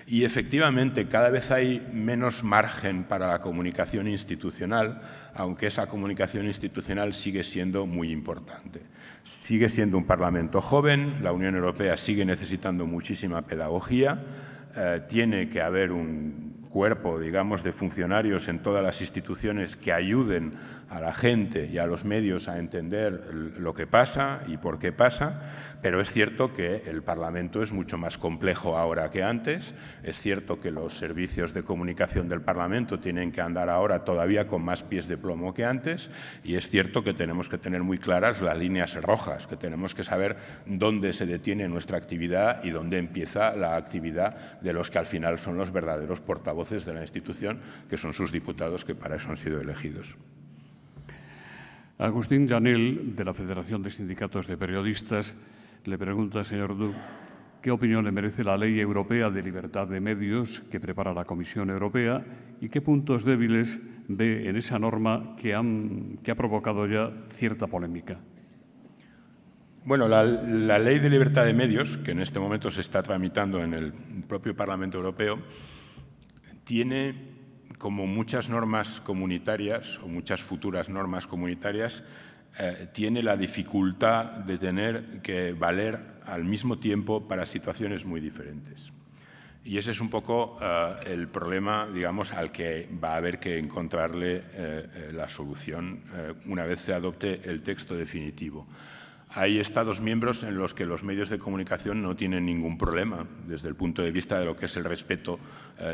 Speaker 3: Y efectivamente cada vez hay menos margen para la comunicación institucional. aunque esa comunicación institucional sigue siendo muy importante. Sigue siendo un Parlamento joven, la Unión Europea sigue necesitando muchísima pedagogía, tiene que haber un cuerpo, digamos, de funcionarios en todas las instituciones que ayuden a la gente y a los medios a entender lo que pasa y por qué pasa, pero es cierto que el Parlamento es mucho más complejo ahora que antes, es cierto que los servicios de comunicación del Parlamento tienen que andar ahora todavía con más pies de plomo que antes y es cierto que tenemos que tener muy claras las líneas rojas, que tenemos que saber dónde se detiene nuestra actividad y dónde empieza la actividad de los que al final son los verdaderos portavoces de la institución, que son sus diputados, que para eso han sido elegidos.
Speaker 1: Agustín Janel, de la Federación de Sindicatos de Periodistas, le pregunta, señor Duch, ¿qué opinión le merece la Ley Europea de Libertad de Medios que prepara la Comisión Europea y qué puntos débiles ve en esa norma que ha provocado ya cierta polémica?
Speaker 3: Bueno, la Ley de Libertad de Medios, que en este momento se está tramitando en el propio Parlamento Europeo, tiene, como muchas normas comunitarias o muchas futuras normas comunitarias, tiene la dificultad de tener que valer al mismo tiempo para situaciones muy diferentes. Y ese es un poco el problema, digamos, al que va a haber que encontrarle la solución una vez se adopte el texto definitivo. Hay Estados miembros en los que los medios de comunicación no tienen ningún problema desde el punto de vista de lo que es el respeto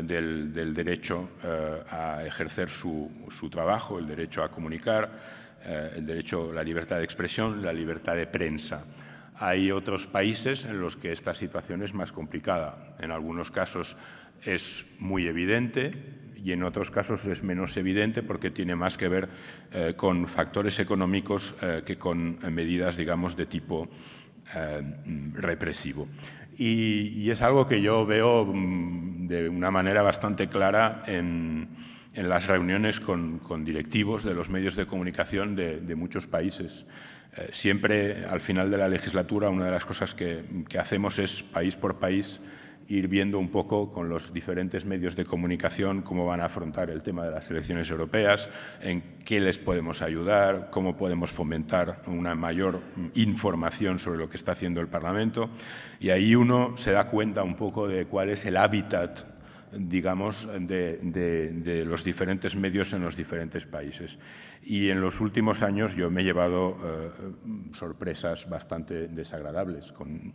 Speaker 3: del derecho a ejercer su trabajo, el derecho a comunicar, el derecho a la libertad de expresión, la libertad de prensa. Hay otros países en los que esta situación es más complicada. En algunos casos es muy evidente y en otros casos es menos evidente porque tiene más que ver con factores económicos que con medidas, digamos, de tipo represivo. Y es algo que yo veo de una manera bastante clara en las reuniones con directivos de los medios de comunicación de muchos países. Siempre, al final de la legislatura, una de las cosas que hacemos es, país por país, ir viendo un poco con los diferentes medios de comunicación cómo van a afrontar el tema de las elecciones europeas, en qué les podemos ayudar, cómo podemos fomentar una mayor información sobre lo que está haciendo el Parlamento. Y ahí uno se da cuenta un poco de cuál es el hábitat, digamos, de los diferentes medios en los diferentes países. Y en los últimos años yo me he llevado sorpresas bastante desagradables con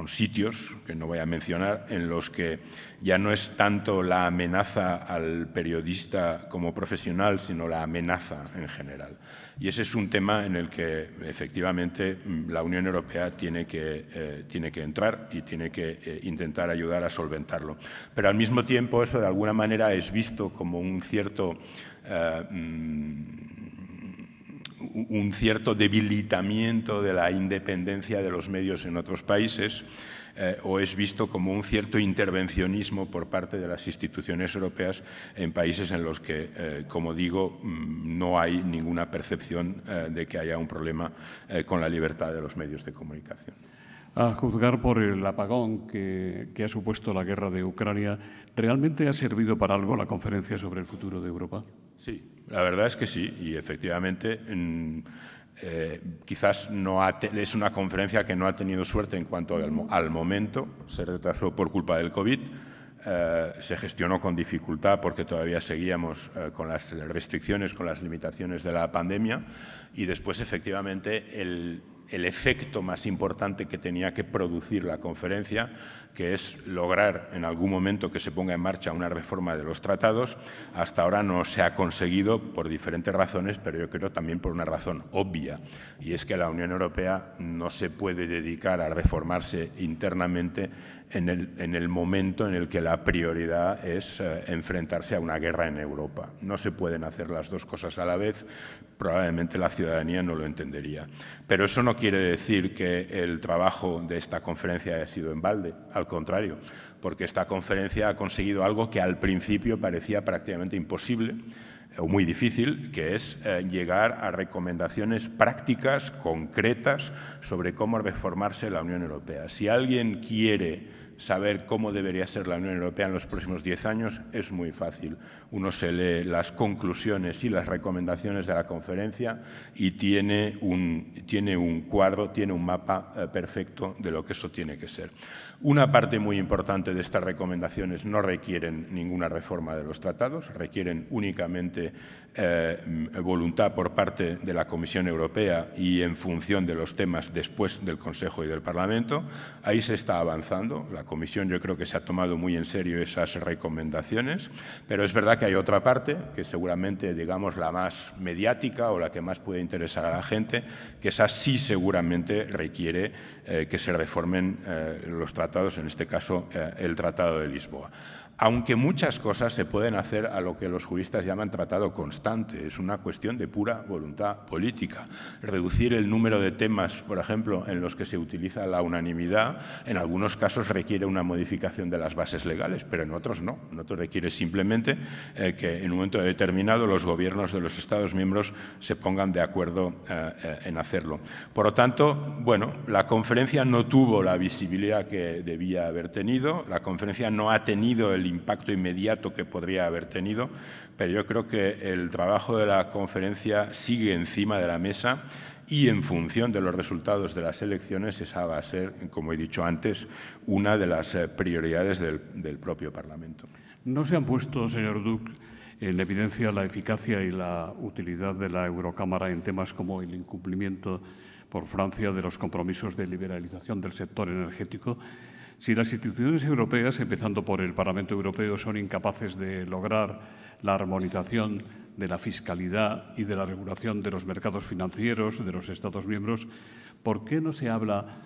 Speaker 3: sitios, que no voy a mencionar, en los que ya no es tanto la amenaza al periodista como profesional, sino la amenaza en general. Y ese es un tema en el que efectivamente la Unión Europea tiene que entrar y tiene que intentar ayudar a solventarlo. Pero al mismo tiempo eso de alguna manera es visto como un cierto debilitamiento de la independencia de los medios en otros países o es visto como un cierto intervencionismo por parte de las instituciones europeas en países en los que, como digo, no hay ninguna percepción de que haya un problema con la libertad de los medios de comunicación.
Speaker 1: A juzgar por el apagón que ha supuesto la guerra de Ucrania, ¿realmente ha servido para algo la conferencia sobre el futuro de Europa?
Speaker 3: Sí, la verdad es que sí, y efectivamente quizás es una conferencia que no ha tenido suerte en cuanto al momento, se retrasó por culpa del COVID, se gestionó con dificultad porque todavía seguíamos con las restricciones, con las limitaciones de la pandemia y después efectivamente el efecto más importante que tenía que producir la conferencia, que es lograr en algún momento que se ponga en marcha una reforma de los tratados. Hasta ahora no se ha conseguido por diferentes razones, pero yo creo también por una razón obvia, y es que la Unión Europea no se puede dedicar a reformarse internamente en el momento en el que la prioridad es enfrentarse a una guerra en Europa. No se pueden hacer las dos cosas a la vez, probablemente la ciudadanía no lo entendería. Pero eso no quiere decir que el trabajo de esta conferencia haya sido en balde, al contrario, porque esta conferencia ha conseguido algo que al principio parecía prácticamente imposible o muy difícil, que es llegar a recomendaciones prácticas, concretas, sobre cómo reformarse la Unión Europea. Si alguien quiere saber cómo debería ser la Unión Europea en los próximos 10 años es muy fácil. Uno se lee las conclusiones y las recomendaciones de la conferencia y tiene un cuadro, tiene un mapa perfecto de lo que eso tiene que ser. Una parte muy importante de estas recomendaciones no requieren ninguna reforma de los tratados, requieren únicamente voluntad por parte de la Comisión Europea y en función de los temas después del Consejo y del Parlamento. Ahí se está avanzando. La Comisión yo creo que se ha tomado muy en serio esas recomendaciones, pero es verdad que hay otra parte, que seguramente digamos la más mediática o la que más puede interesar a la gente, que esa sí seguramente requiere que se reformen los tratados, en este caso el Tratado de Lisboa. Aunque muchas cosas se pueden hacer a lo que los juristas llaman tratado constante, es una cuestión de pura voluntad política. Reducir el número de temas, por ejemplo, en los que se utiliza la unanimidad, en algunos casos requiere una modificación de las bases legales, pero en otros no. En otros requiere simplemente que en un momento determinado los gobiernos de los Estados miembros se pongan de acuerdo en hacerlo. Por lo tanto, bueno, la conferencia no tuvo la visibilidad que debía haber tenido, la conferencia no ha tenido el impacto inmediato que podría haber tenido, pero yo creo que el trabajo de la conferencia sigue encima de la mesa y en función de los resultados de las elecciones esa va a ser, como he dicho antes, una de las prioridades del propio Parlamento.
Speaker 1: ¿No se han puesto, señor Duch, en evidencia la eficacia y la utilidad de la Eurocámara en temas como el incumplimiento por Francia de los compromisos de liberalización del sector energético? Si las instituciones europeas, empezando por el Parlamento Europeo, son incapaces de lograr la armonización de la fiscalidad y de la regulación de los mercados financieros de los Estados miembros, ¿por qué no se habla,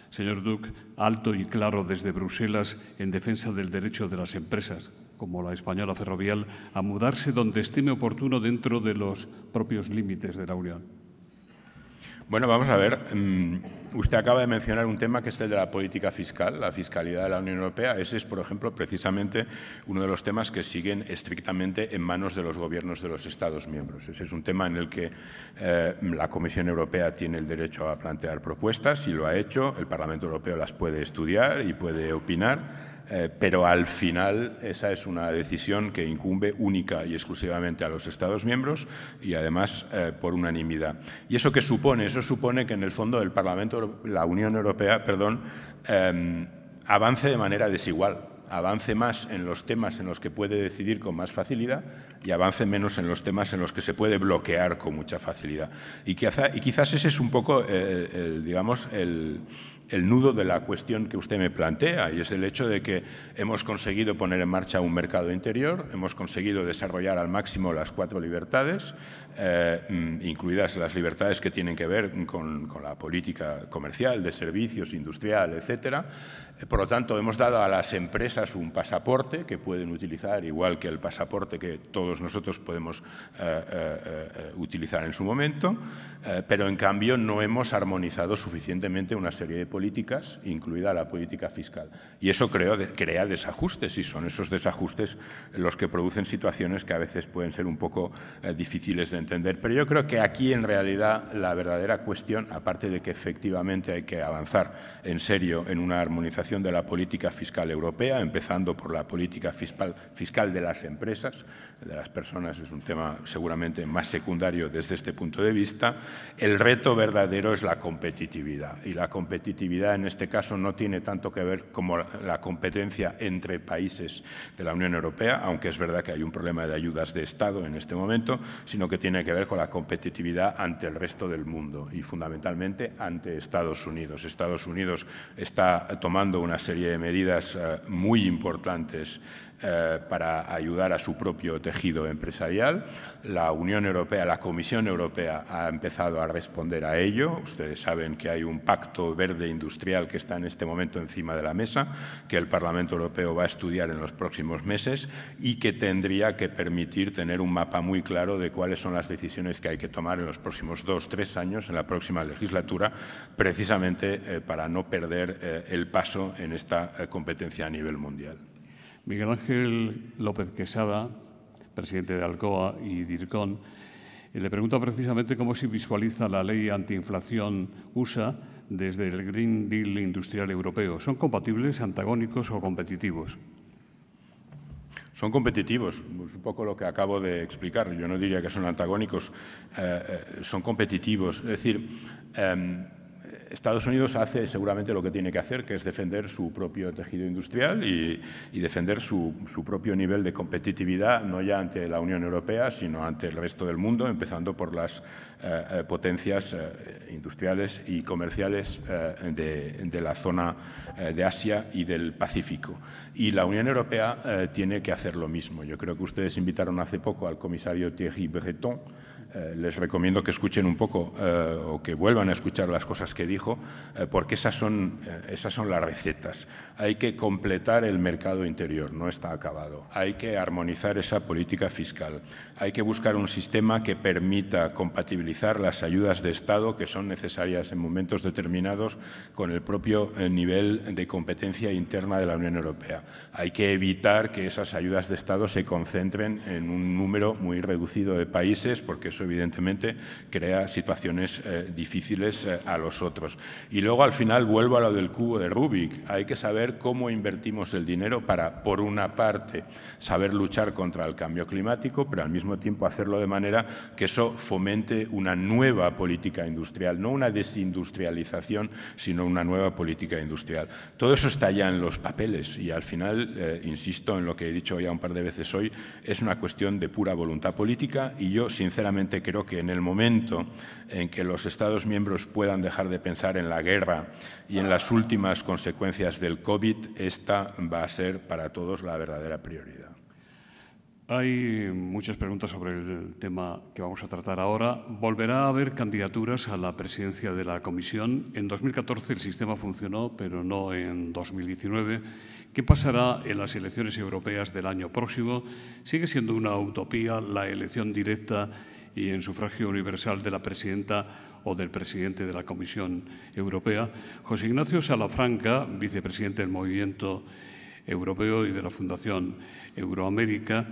Speaker 1: señor Duch, alto y claro desde Bruselas en defensa del derecho de las empresas, como la española Ferrovial, a mudarse donde estime oportuno dentro de los propios límites de la Unión?
Speaker 3: Bueno, vamos a ver. Usted acaba de mencionar un tema que es el de la política fiscal, la fiscalidad de la Unión Europea. Ese es, por ejemplo, precisamente uno de los temas que siguen estrictamente en manos de los gobiernos de los Estados miembros. Ese es un tema en el que la Comisión Europea tiene el derecho a plantear propuestas y lo ha hecho. El Parlamento Europeo las puede estudiar y puede opinar. Pero al final esa es una decisión que incumbe única y exclusivamente a los Estados miembros y además por unanimidad. ¿Y eso qué supone? Eso supone que en el fondo el Parlamento, la Unión Europea, avance de manera desigual, avance más en los temas en los que puede decidir con más facilidad y avance menos en los temas en los que se puede bloquear con mucha facilidad. Y quizás ese es un poco, digamos, el nudo de la cuestión que usted me plantea, y es el hecho de que hemos conseguido poner en marcha un mercado interior, hemos conseguido desarrollar al máximo las 4 libertades, incluidas las libertades que tienen que ver con la política comercial, de servicios, industrial, etcétera. Por lo tanto, hemos dado a las empresas un pasaporte que pueden utilizar, igual que el pasaporte que todos nosotros podemos utilizar en su momento, pero en cambio no hemos armonizado suficientemente una serie de políticas, incluida la política fiscal. Y eso crea desajustes, y son esos desajustes los que producen situaciones que a veces pueden ser un poco difíciles de entender. Pero yo creo que aquí, en realidad, la verdadera cuestión, aparte de que efectivamente hay que avanzar en serio en una armonización de la política fiscal europea, empezando por la política fiscal de las empresas, de las personas es un tema seguramente más secundario desde este punto de vista. El reto verdadero es la competitividad, y la competitividad en este caso no tiene tanto que ver como la competencia entre países de la Unión Europea, aunque es verdad que hay un problema de ayudas de Estado en este momento, sino que tiene que ver con la competitividad ante el resto del mundo y fundamentalmente ante Estados Unidos. Estados Unidos está tomando una serie de medidas muy importantes para ayudar a su propio tejido empresarial. La Unión Europea, la Comisión Europea ha empezado a responder a ello. Ustedes saben que hay un pacto verde industrial que está en este momento encima de la mesa, que el Parlamento Europeo va a estudiar en los próximos meses y que tendría que permitir tener un mapa muy claro de cuáles son las decisiones que hay que tomar en los próximos 2 o 3 años, en la próxima legislatura, precisamente para no perder el paso en esta competencia a nivel mundial.
Speaker 1: Miguel Ángel López Quesada, presidente de Alcoa y DIRCON, le pregunta precisamente cómo se visualiza la ley antiinflación USA desde el Green Deal industrial europeo. ¿Son compatibles, antagónicos o competitivos?
Speaker 3: Son competitivos, es un poco lo que acabo de explicar. Yo no diría que son antagónicos, son competitivos. Es decir, Estados Unidos hace seguramente lo que tiene que hacer, que es defender su propio tejido industrial y defender su propio nivel de competitividad, no ya ante la Unión Europea, sino ante el resto del mundo, empezando por las potencias industriales y comerciales de la zona de Asia y del Pacífico. Y la Unión Europea tiene que hacer lo mismo. Yo creo que ustedes invitaron hace poco al comisario Thierry Breton. Les recomiendo que escuchen un poco o que vuelvan a escuchar las cosas que dijo, porque esas son las recetas. Hay que completar el mercado interior, no está acabado. Hay que armonizar esa política fiscal. Hay que buscar un sistema que permita compatibilizar las ayudas de Estado que son necesarias en momentos determinados con el propio nivel de competencia interna de la Unión Europea. Hay que evitar que esas ayudas de Estado se concentren en un número muy reducido de países, porque eso evidentemente crea situaciones difíciles a los otros. Y luego al final vuelvo a lo del cubo de Rubik. Hay que saber cómo invertimos el dinero para, por una parte, saber luchar contra el cambio climático, pero al mismo tiempo hacerlo de manera que eso fomente una nueva política industrial, no una desindustrialización, sino una nueva política industrial. Todo eso está ya en los papeles y al final, insisto en lo que he dicho ya un par de veces hoy, es una cuestión de pura voluntad política y yo sinceramente creo que en el momento en que los Estados miembros puedan dejar de pensar en la guerra y en las últimas consecuencias del COVID, esta va a ser para todos la verdadera prioridad.
Speaker 1: Hay muchas preguntas sobre el tema que vamos a tratar ahora. ¿Volverá a haber candidaturas a la presidencia de la Comisión? En 2014 el sistema funcionó, pero no en 2019. ¿Qué pasará en las elecciones europeas del año próximo? ¿Sigue siendo una utopía la elección directa y en sufragio universal de la presidenta o del presidente de la Comisión Europea? José Ignacio Salafranca, vicepresidente del Movimiento Europeo y de la Fundación Euroamérica,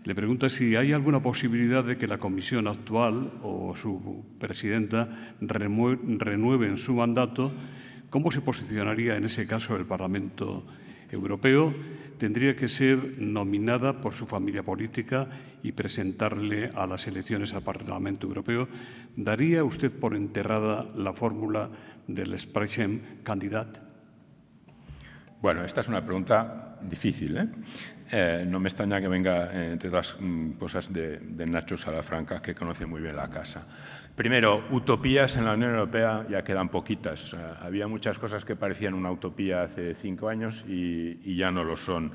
Speaker 1: le pregunta si hay alguna posibilidad de que la Comisión actual o su presidenta renueven su mandato. ¿Cómo se posicionaría en ese caso el Parlamento Europeo? ¿Tendría que ser nominada por su familia política y presentarle a las elecciones al Parlamento Europeo? ¿Daría usted por enterrada la fórmula del Spitzenkandidat?
Speaker 3: Bueno, esta es una pregunta difícil, no me extraña que venga entre las cosas de Nacho Salafranca, que conoce muy bien la casa. Primero, utopías en la Unión Europea ya quedan poquitas. Había muchas cosas que parecían una utopía hace 5 años y ya no lo son.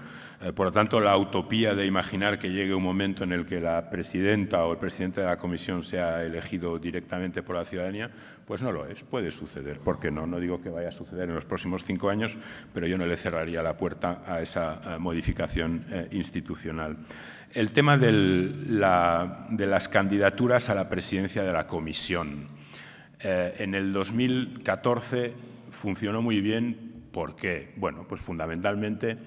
Speaker 3: Por lo tanto, la utopía de imaginar que llegue un momento en el que la presidenta o el presidente de la Comisión sea elegido directamente por la ciudadanía, pues no lo es. Puede suceder. ¿Por qué no? No digo que vaya a suceder en los próximos 5 años, pero yo no le cerraría la puerta a esa modificación institucional. El tema de las candidaturas a la presidencia de la Comisión. En el 2014 funcionó muy bien. ¿Por qué? Bueno, pues fundamentalmente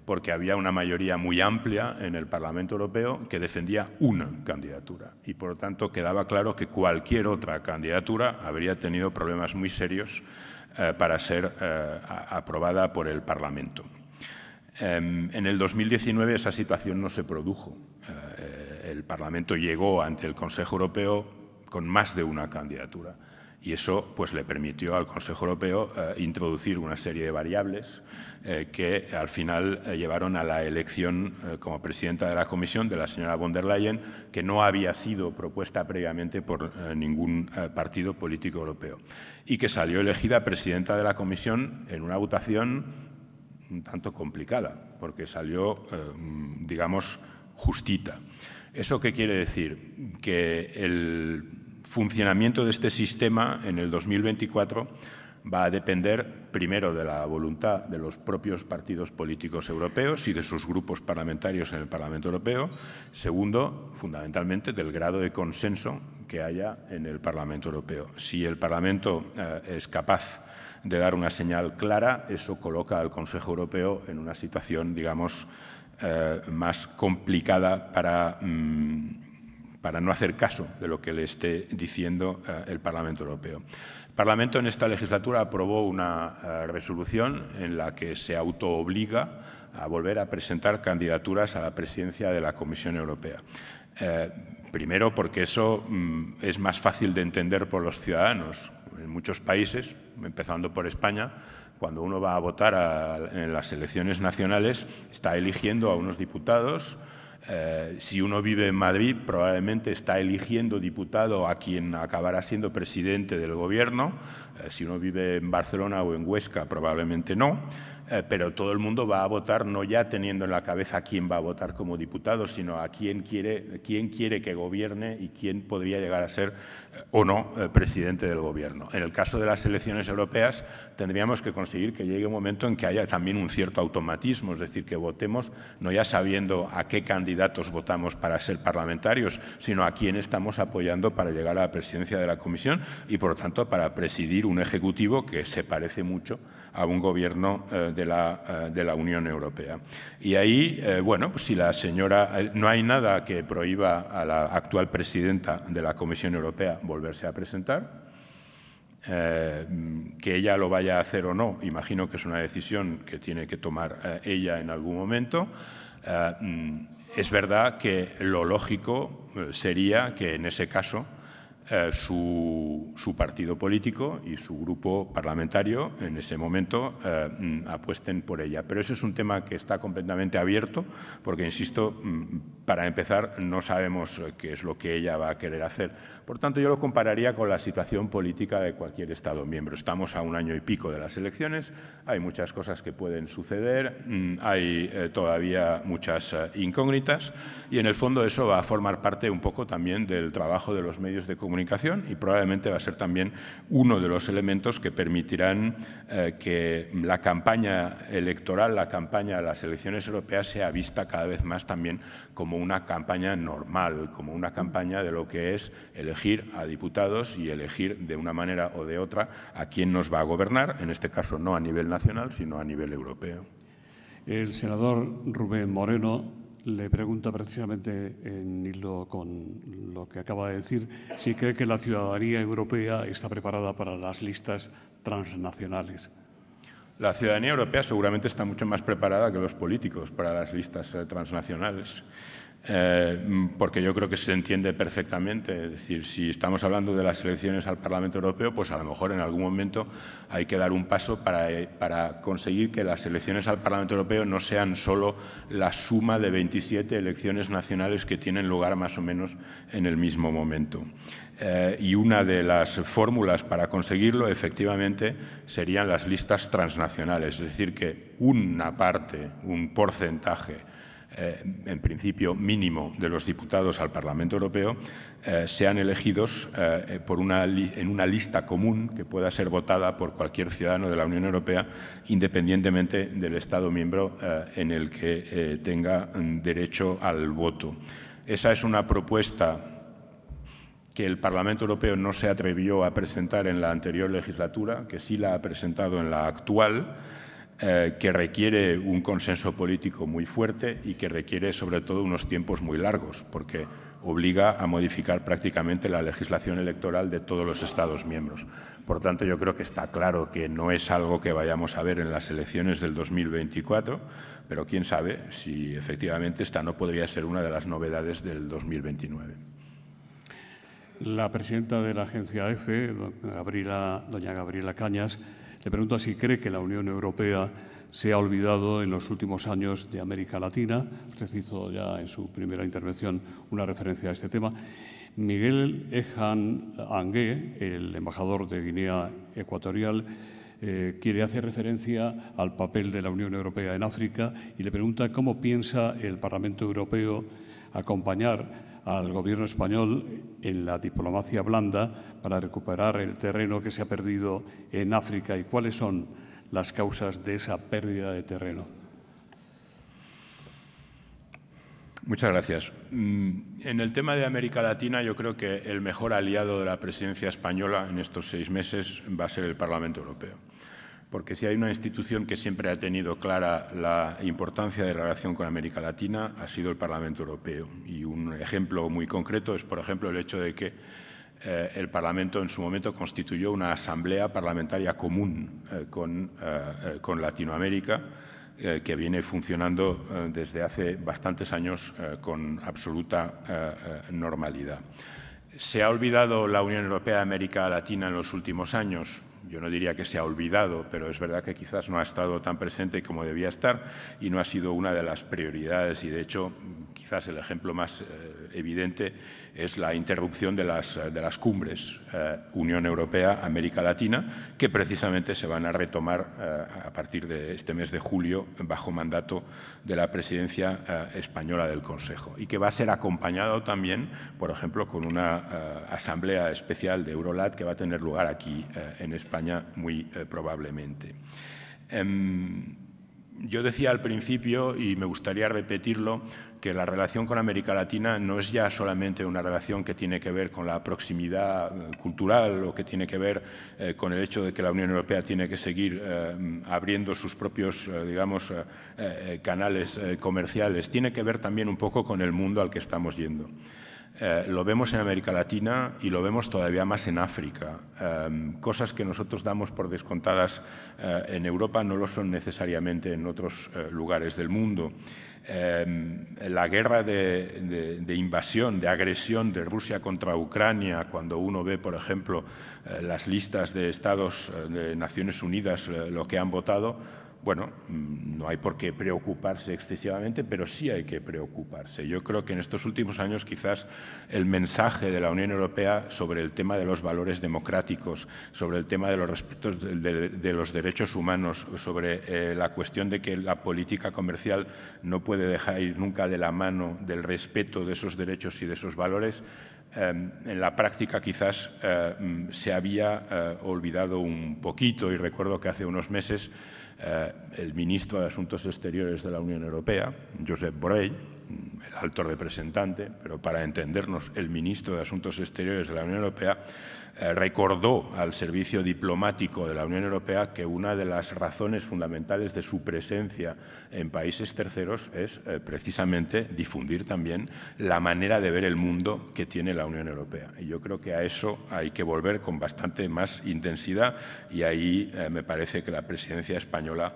Speaker 3: porque había una mayoría muy amplia en el Parlamento Europeo que defendía una candidatura y, por lo tanto, quedaba claro que cualquier otra candidatura habría tenido problemas muy serios para ser aprobada por el Parlamento. En el 2019 esa situación no se produjo. El Parlamento llegó ante el Consejo Europeo con más de una candidatura y eso pues, le permitió al Consejo Europeo introducir una serie de variables que al final llevaron a la elección como presidenta de la Comisión de la señora von der Leyen, que no había sido propuesta previamente por ningún partido político europeo y que salió elegida presidenta de la Comisión en una votación un tanto complicada, porque salió, digamos, justita. ¿Eso qué quiere decir? Que el funcionamiento de este sistema en el 2024 va a depender primero de la voluntad de los propios partidos políticos europeos y de sus grupos parlamentarios en el Parlamento Europeo. Segundo, fundamentalmente, del grado de consenso que haya en el Parlamento Europeo. Si el Parlamento es capaz de dar una señal clara, eso coloca al Consejo Europeo en una situación, digamos, más complicada para no hacer caso de lo que le esté diciendo el Parlamento Europeo. El Parlamento en esta legislatura aprobó una resolución en la que se autoobliga a volver a presentar candidaturas a la presidencia de la Comisión Europea. Primero, porque eso es más fácil de entender por los ciudadanos. En muchos países, empezando por España, cuando uno va a votar en las elecciones nacionales, está eligiendo a unos diputados. Si uno vive en Madrid, probablemente está eligiendo diputado a quien acabará siendo presidente del Gobierno. Si uno vive en Barcelona o en Huesca, probablemente no. Pero todo el mundo va a votar no ya teniendo en la cabeza a quién va a votar como diputado, sino a quién quiere que gobierne y quién podría llegar a ser o no presidente del Gobierno. En el caso de las elecciones europeas, tendríamos que conseguir que llegue un momento en que haya también un cierto automatismo, es decir, que votemos no ya sabiendo a qué candidatos votamos para ser parlamentarios, sino a quién estamos apoyando para llegar a la presidencia de la Comisión y, por lo tanto, para presidir un Ejecutivo que se parece mucho a un Gobierno de la Unión Europea. Y ahí, bueno, pues si la señora... no hay nada que prohíba a la actual presidenta de la Comisión Europea volverse a presentar. Que ella lo vaya a hacer o no, imagino que es una decisión que tiene que tomar ella en algún momento. Es verdad que lo lógico sería que en ese caso su partido político y su grupo parlamentario en ese momento apuesten por ella. Pero ese es un tema que está completamente abierto porque, insisto, para empezar, no sabemos qué es lo que ella va a querer hacer. Por tanto, yo lo compararía con la situación política de cualquier Estado miembro. Estamos a un año y pico de las elecciones, hay muchas cosas que pueden suceder, hay todavía muchas incógnitas y, en el fondo, eso va a formar parte un poco también del trabajo de los medios de comunicación y probablemente va a ser también uno de los elementos que permitirán que la campaña electoral, la campaña de las elecciones europeas sea vista cada vez más también como una campaña normal, como una campaña de lo que es elegir a diputados y elegir de una manera o de otra a quién nos va a gobernar, en este caso no a nivel nacional, sino a nivel europeo.
Speaker 1: El senador Rubén Moreno le pregunta precisamente en hilo con lo que acaba de decir si cree que la ciudadanía europea está preparada para las listas transnacionales.
Speaker 3: La ciudadanía europea seguramente está mucho más preparada que los políticos para las listas transnacionales. Porque yo creo que se entiende perfectamente. Es decir, si estamos hablando de las elecciones al Parlamento Europeo, pues a lo mejor en algún momento hay que dar un paso para conseguir que las elecciones al Parlamento Europeo no sean solo la suma de 27 elecciones nacionales que tienen lugar más o menos en el mismo momento. Y una de las fórmulas para conseguirlo, efectivamente, serían las listas transnacionales, es decir, que una parte, un porcentaje, en principio mínimo, de los diputados al Parlamento Europeo sean elegidos en una lista común que pueda ser votada por cualquier ciudadano de la Unión Europea, independientemente del Estado miembro en el que tenga derecho al voto. Esa es una propuesta que el Parlamento Europeo no se atrevió a presentar en la anterior legislatura, que sí la ha presentado en la actual, que requiere un consenso político muy fuerte y que requiere, sobre todo, unos tiempos muy largos, porque obliga a modificar prácticamente la legislación electoral de todos los Estados miembros. Por tanto, yo creo que está claro que no es algo que vayamos a ver en las elecciones del 2024, pero quién sabe si efectivamente esta no podría ser una de las novedades del 2029.
Speaker 1: La presidenta de la agencia EFE, doña Gabriela Cañas, le pregunta si cree que la Unión Europea se ha olvidado en los últimos años de América Latina. Usted hizo ya en su primera intervención una referencia a este tema. Miguel Ejan Angué, el embajador de Guinea Ecuatorial, quiere hacer referencia al papel de la Unión Europea en África y le pregunta cómo piensa el Parlamento Europeo acompañar al Gobierno español en la diplomacia blanda para recuperar el terreno que se ha perdido en África y cuáles son las causas de esa pérdida de terreno.
Speaker 3: Muchas gracias. En el tema de América Latina, yo creo que el mejor aliado de la presidencia española en estos 6 meses va a ser el Parlamento Europeo. porque si hay una institución que siempre ha tenido clara la importancia de la relación con América Latina, ha sido el Parlamento Europeo. Y un ejemplo muy concreto es, por ejemplo, el hecho de que el Parlamento en su momento constituyó una asamblea parlamentaria común con Latinoamérica, que viene funcionando desde hace bastantes años con absoluta normalidad. ¿Se ha olvidado la Unión Europea de América Latina en los últimos años? Yo no diría que se ha olvidado, pero es verdad que quizás no ha estado tan presente como debía estar y no ha sido una de las prioridades. Y, de hecho, quizás el ejemplo más evidente es la interrupción de las cumbres Unión Europea-América Latina, que precisamente se van a retomar a partir de este mes de julio bajo mandato de la presidencia española del Consejo, y que va a ser acompañado también, por ejemplo, con una asamblea especial de Eurolat que va a tener lugar aquí en España muy probablemente. Yo decía al principio, y me gustaría repetirlo, que la relación con América Latina no es ya solamente una relación que tiene que ver con la proximidad cultural o que tiene que ver con el hecho de que la Unión Europea tiene que seguir abriendo sus propios, digamos, canales comerciales. Tiene que ver también un poco con el mundo al que estamos yendo. Lo vemos en América Latina y lo vemos todavía más en África. Cosas que nosotros damos por descontadas en Europa no lo son necesariamente en otros lugares del mundo. La guerra de invasión, de agresión de Rusia contra Ucrania, cuando uno ve, por ejemplo, las listas de estados de Naciones Unidas, lo que han votado, bueno, no hay por qué preocuparse excesivamente, pero sí hay que preocuparse. Yo creo que en estos últimos años quizás el mensaje de la Unión Europea sobre el tema de los valores democráticos, sobre el tema de los respetos de los derechos humanos, sobre la cuestión de que la política comercial no puede dejar ir nunca de la mano del respeto de esos derechos y de esos valores, en la práctica quizás se había olvidado un poquito, y recuerdo que hace unos meses el ministro de Asuntos Exteriores de la Unión Europea, Josep Borrell, el alto representante, pero para entendernos, el ministro de Asuntos Exteriores de la Unión Europea, recordó al servicio diplomático de la Unión Europea que una de las razones fundamentales de su presencia en países terceros es precisamente difundir también la manera de ver el mundo que tiene la Unión Europea. Y yo creo que a eso hay que volver con bastante más intensidad, y ahí me parece que la presidencia española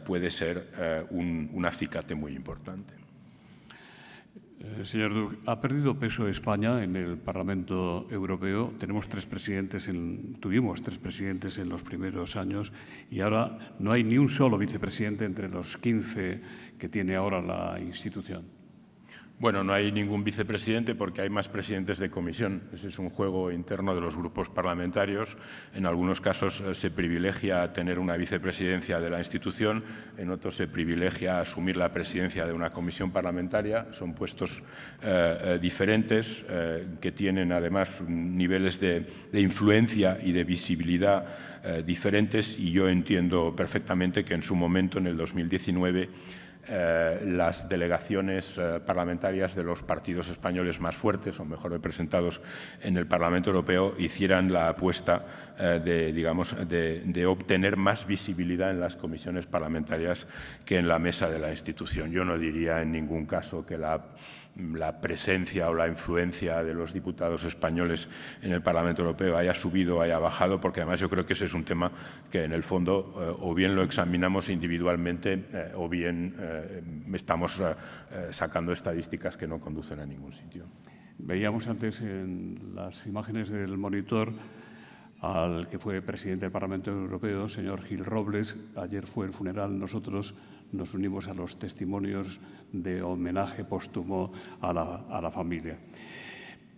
Speaker 3: puede ser un acicate muy importante.
Speaker 1: Señor Duch, ¿ha perdido peso España en el Parlamento Europeo? Tuvimos tres presidentes en los primeros años y ahora no hay ni un solo vicepresidente entre los 15 que tiene ahora la institución.
Speaker 3: Bueno, no hay ningún vicepresidente porque hay más presidentes de comisión. Ese es un juego interno de los grupos parlamentarios. En algunos casos se privilegia tener una vicepresidencia de la institución, en otros se privilegia asumir la presidencia de una comisión parlamentaria. Son puestos diferentes que tienen además niveles de influencia y de visibilidad diferentes, y yo entiendo perfectamente que en su momento, en el 2019, las delegaciones parlamentarias de los partidos españoles más fuertes o mejor representados en el Parlamento Europeo hicieran la apuesta de obtener más visibilidad en las comisiones parlamentarias que en la mesa de la institución. Yo no diría en ningún caso que la presencia o la influencia de los diputados españoles en el Parlamento Europeo haya subido o haya bajado, porque además yo creo que ese es un tema que en el fondo o bien lo examinamos individualmente o bien estamos sacando estadísticas que no conducen a ningún sitio.
Speaker 1: Veíamos antes en las imágenes del monitor al que fue presidente del Parlamento Europeo, señor Gil Robles. Ayer fue el funeral. Nosotros nos unimos a los testimonios de homenaje póstumo a la familia.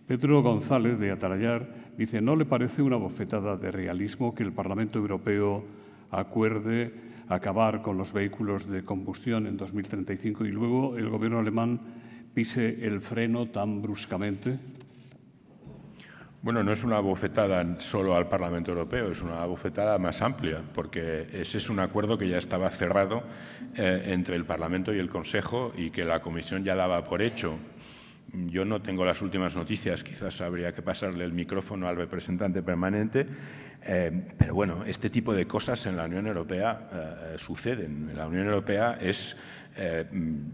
Speaker 1: Pedro González, de Atalayar, dice: ¿no le parece una bofetada de realismo que el Parlamento Europeo acuerde acabar con los vehículos de combustión en 2035 y luego el gobierno alemán pise el freno tan bruscamente?
Speaker 3: Bueno, no es una bofetada solo al Parlamento Europeo, es una bofetada más amplia, porque ese es un acuerdo que ya estaba cerrado entre el Parlamento y el Consejo y que la Comisión ya daba por hecho. yo no tengo las últimas noticias, quizás habría que pasarle el micrófono al representante permanente, pero bueno, este tipo de cosas en la Unión Europea suceden. La Unión Europea es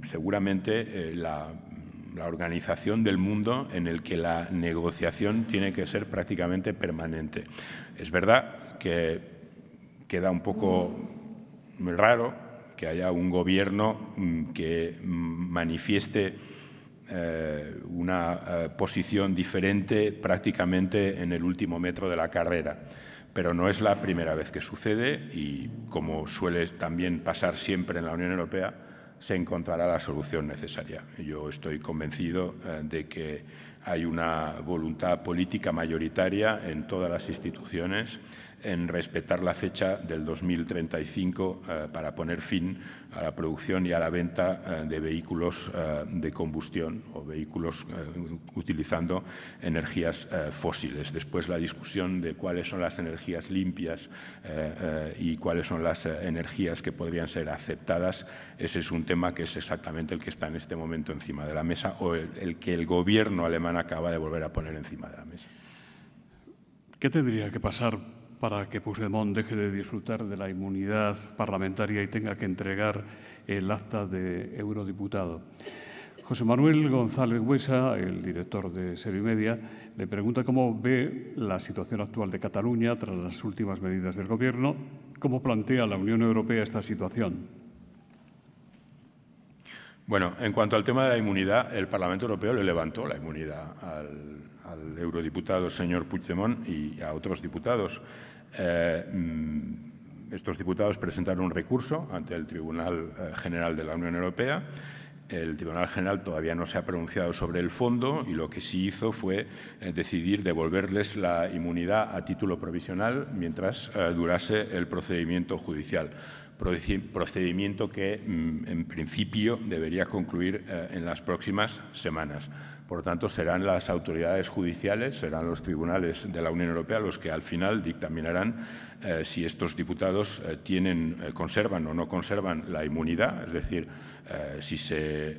Speaker 3: seguramente la organización del mundo en el que la negociación tiene que ser prácticamente permanente. Es verdad que queda un poco raro que haya un gobierno que manifieste una posición diferente prácticamente en el último metro de la carrera. Pero no es la primera vez que sucede y, como suele también pasar siempre en la Unión Europea, se encontrará la solución necesaria. Yo estoy convencido de que hay una voluntad política mayoritaria en todas las instituciones en respetar la fecha del 2035 para poner fin a la producción y a la venta de vehículos de combustión o vehículos utilizando energías fósiles. Después, la discusión de cuáles son las energías limpias y cuáles son las energías que podrían ser aceptadas, ese es un tema que es exactamente el que está en este momento encima de la mesa o el que el gobierno alemán acaba de volver a poner encima de la mesa.
Speaker 1: ¿Qué tendría que pasar para que Puigdemont deje de disfrutar de la inmunidad parlamentaria y tenga que entregar el acta de eurodiputado? José Manuel González Huesa, el director de Servimedia, le pregunta cómo ve la situación actual de Cataluña tras las últimas medidas del Gobierno, cómo plantea la Unión Europea esta situación.
Speaker 3: Bueno, en cuanto al tema de la inmunidad, el Parlamento Europeo le levantó la inmunidad al eurodiputado señor Puigdemont y a otros diputados. Estos diputados presentaron un recurso ante el Tribunal General de la Unión Europea. El Tribunal General todavía no se ha pronunciado sobre el fondo y lo que sí hizo fue decidir devolverles la inmunidad a título provisional mientras durase el procedimiento judicial. Procedimiento que, en principio, debería concluir en las próximas semanas. Por lo tanto, serán las autoridades judiciales, serán los tribunales de la Unión Europea los que al final dictaminarán si estos diputados conservan o no conservan la inmunidad, es decir, si se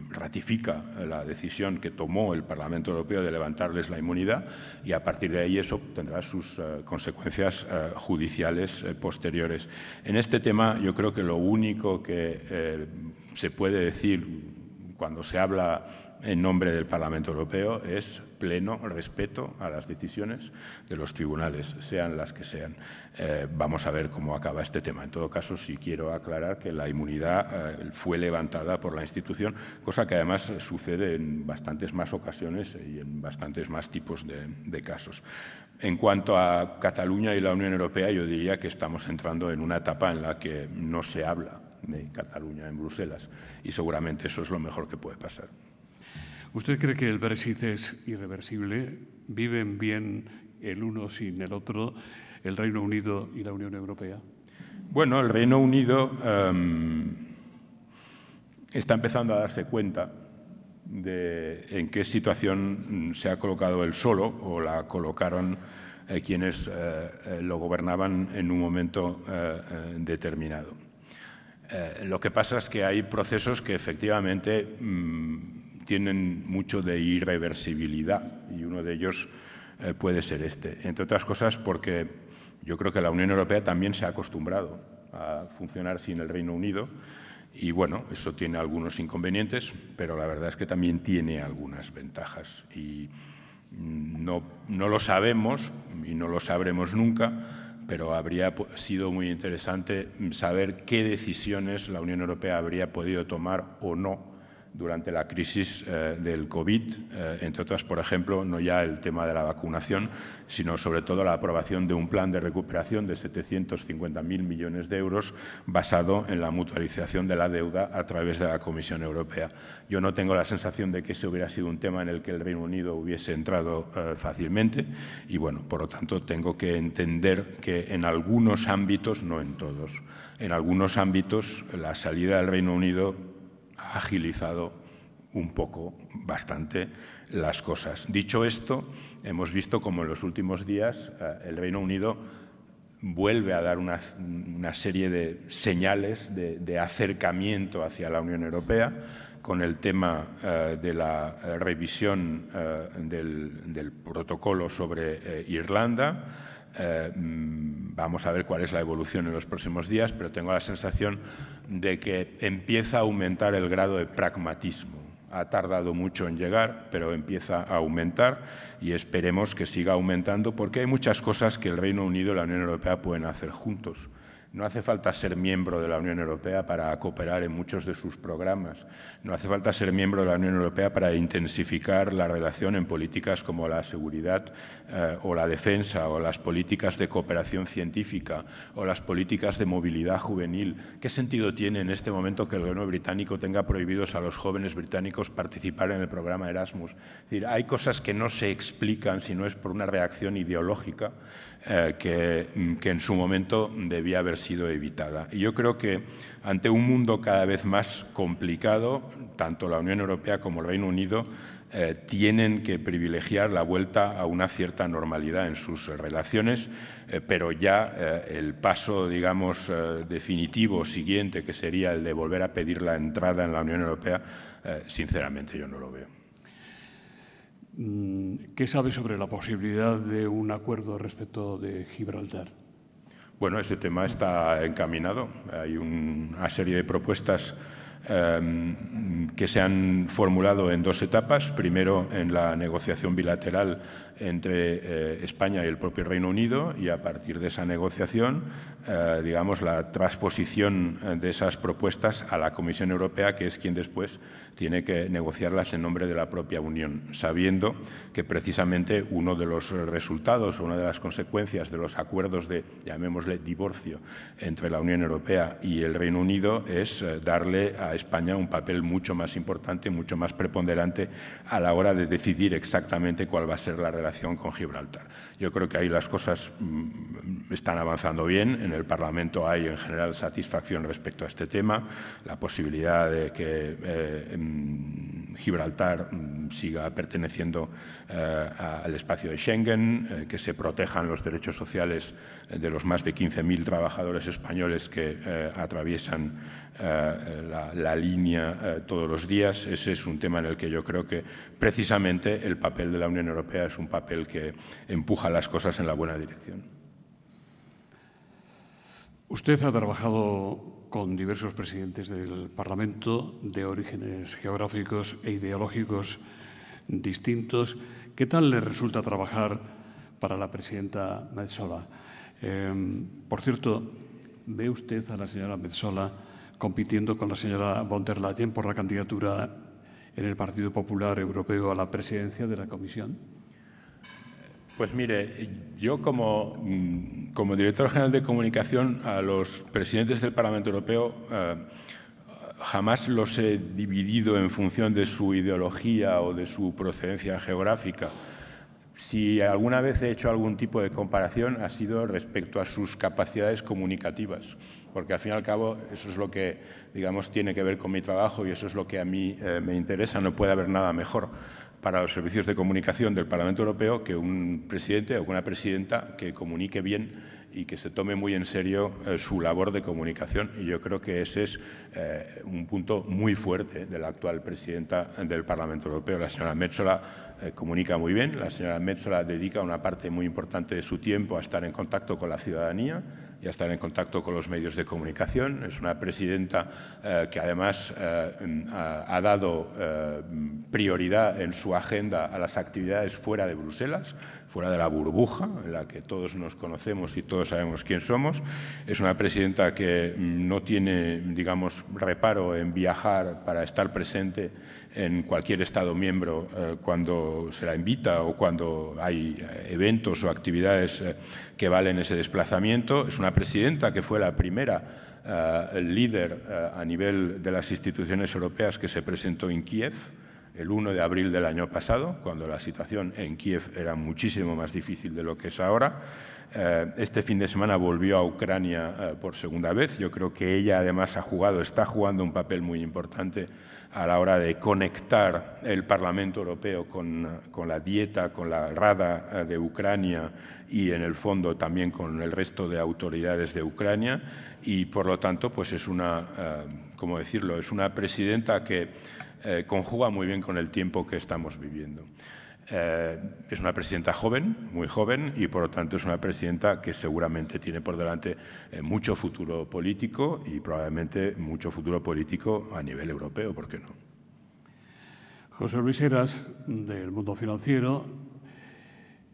Speaker 3: ratifica la decisión que tomó el Parlamento Europeo de levantarles la inmunidad y a partir de ahí eso tendrá sus consecuencias judiciales posteriores. En este tema yo creo que lo único que se puede decir cuando se habla en nombre del Parlamento Europeo es pleno respeto a las decisiones de los tribunales, sean las que sean. Vamos a ver cómo acaba este tema. En todo caso, sí quiero aclarar que la inmunidad fue levantada por la institución, cosa que además sucede en bastantes más ocasiones y en bastantes más tipos de casos. En cuanto a Cataluña y la Unión Europea, yo diría que estamos entrando en una etapa en la que no se habla de Cataluña en Bruselas y seguramente eso es lo mejor que puede pasar.
Speaker 1: ¿Usted cree que el Brexit es irreversible? ¿Viven bien el uno sin el otro, el Reino Unido y la Unión Europea?
Speaker 3: Bueno, el Reino Unido está empezando a darse cuenta de en qué situación se ha colocado él solo o la colocaron quienes lo gobernaban en un momento determinado. Lo que pasa es que hay procesos que efectivamente tienen mucho de irreversibilidad y uno de ellos puede ser este, entre otras cosas porque yo creo que la Unión Europea también se ha acostumbrado a funcionar sin el Reino Unido y bueno, eso tiene algunos inconvenientes, pero la verdad es que también tiene algunas ventajas y no lo sabemos y no lo sabremos nunca, pero habría sido muy interesante saber qué decisiones la Unión Europea habría podido tomar o no durante la crisis del COVID, entre otras, por ejemplo, no ya el tema de la vacunación, sino sobre todo la aprobación de un plan de recuperación de 750.000 millones de euros basado en la mutualización de la deuda a través de la Comisión Europea. Yo no tengo la sensación de que ese hubiera sido un tema en el que el Reino Unido hubiese entrado fácilmente y, bueno, por lo tanto, tengo que entender que en algunos ámbitos, no en todos, en algunos ámbitos la salida del Reino Unido ha agilizado un poco, bastante, las cosas. Dicho esto, hemos visto como en los últimos días el Reino Unido vuelve a dar una serie de señales de acercamiento hacia la Unión Europea, con el tema de la revisión del protocolo sobre Irlanda. Vamos a ver cuál es la evolución en los próximos días, pero tengo la sensación de que empieza a aumentar el grado de pragmatismo. Ha tardado mucho en llegar, pero empieza a aumentar y esperemos que siga aumentando porque hay muchas cosas que el Reino Unido y la Unión Europea pueden hacer juntos. No hace falta ser miembro de la Unión Europea para cooperar en muchos de sus programas. No hace falta ser miembro de la Unión Europea para intensificar la relación en políticas como la seguridad o la defensa o las políticas de cooperación científica o las políticas de movilidad juvenil. ¿Qué sentido tiene en este momento que el gobierno británico tenga prohibidos a los jóvenes británicos participar en el programa Erasmus? Es decir, hay cosas que no se explican si no es por una reacción ideológica que en su momento debía haber sido evitada. Y yo creo que ante un mundo cada vez más complicado, tanto la Unión Europea como el Reino Unido tienen que privilegiar la vuelta a una cierta normalidad en sus relaciones, pero ya el paso, digamos, definitivo siguiente, que sería el de volver a pedir la entrada en la Unión Europea, sinceramente yo no lo veo.
Speaker 1: ¿Qué sabe sobre la posibilidad de un acuerdo respecto de Gibraltar?
Speaker 3: Bueno, ese tema está encaminado. Hay una serie de propuestas que se han formulado en dos etapas. Primero, en la negociación bilateral entre España y el propio Reino Unido, y a partir de esa negociación, digamos, la transposición de esas propuestas a la Comisión Europea, que es quien después tiene que negociarlas en nombre de la propia Unión, sabiendo que precisamente uno de los resultados o una de las consecuencias de los acuerdos de, llamémosle, divorcio entre la Unión Europea y el Reino Unido es darle a España un papel mucho más importante, mucho más preponderante a la hora de decidir exactamente cuál va a ser la relación con Gibraltar. Yo creo que ahí las cosas están avanzando bien. En el Parlamento hay en general satisfacción respecto a este tema. La posibilidad de que Gibraltar siga perteneciendo al espacio de Schengen, que se protejan los derechos sociales de los más de 15.000 trabajadores españoles que atraviesan la línea todos los días. Ese es un tema en el que yo creo que precisamente el papel de la Unión Europea es un papel que empuja las cosas en la buena dirección.
Speaker 1: Usted ha trabajado con diversos presidentes del Parlamento de orígenes geográficos e ideológicos distintos. ¿Qué tal le resulta trabajar para la presidenta Metsola? Por cierto, ¿ve usted a la señora Metsola compitiendo con la señora von der Leyen por la candidatura en el Partido Popular Europeo a la presidencia de la Comisión?
Speaker 3: Pues mire, yo como director general de comunicación a los presidentes del Parlamento Europeo jamás los he dividido en función de su ideología o de su procedencia geográfica. Si alguna vez he hecho algún tipo de comparación ha sido respecto a sus capacidades comunicativas, porque al fin y al cabo eso es lo que, digamos, tiene que ver con mi trabajo y eso es lo que a mí me interesa. No puede haber nada mejor para los servicios de comunicación del Parlamento Europeo que un presidente o una presidenta que comunique bien y que se tome muy en serio su labor de comunicación. Y yo creo que ese es un punto muy fuerte de la actual presidenta del Parlamento Europeo. La señora Metsola comunica muy bien. La señora Metsola dedica una parte muy importante de su tiempo a estar en contacto con la ciudadanía y a estar en contacto con los medios de comunicación. Es una presidenta que además ha dado prioridad en su agenda a las actividades fuera de Bruselas, fuera de la burbuja en la que todos nos conocemos y todos sabemos quién somos. Es una presidenta que no tiene, digamos, reparo en viajar para estar presente en cualquier Estado miembro cuando se la invita o cuando hay eventos o actividades que valen ese desplazamiento. Es una presidenta que fue la primera líder a nivel de las instituciones europeas que se presentó en Kiev el 1 de abril del año pasado, cuando la situación en Kiev era muchísimo más difícil de lo que es ahora. Este fin de semana volvió a Ucrania por segunda vez. Yo creo que ella además está jugando un papel muy importante a la hora de conectar el Parlamento Europeo con la dieta, con la Rada de Ucrania y, en el fondo, también con el resto de autoridades de Ucrania. Y, por lo tanto, pues es una, ¿cómo decirlo?, es una presidenta que conjuga muy bien con el tiempo que estamos viviendo. Es una presidenta joven, muy joven, y por lo tanto es una presidenta que seguramente tiene por delante mucho futuro político y probablemente mucho futuro político a nivel europeo, ¿por qué no?
Speaker 1: José Luis Heras, del Mundo Financiero,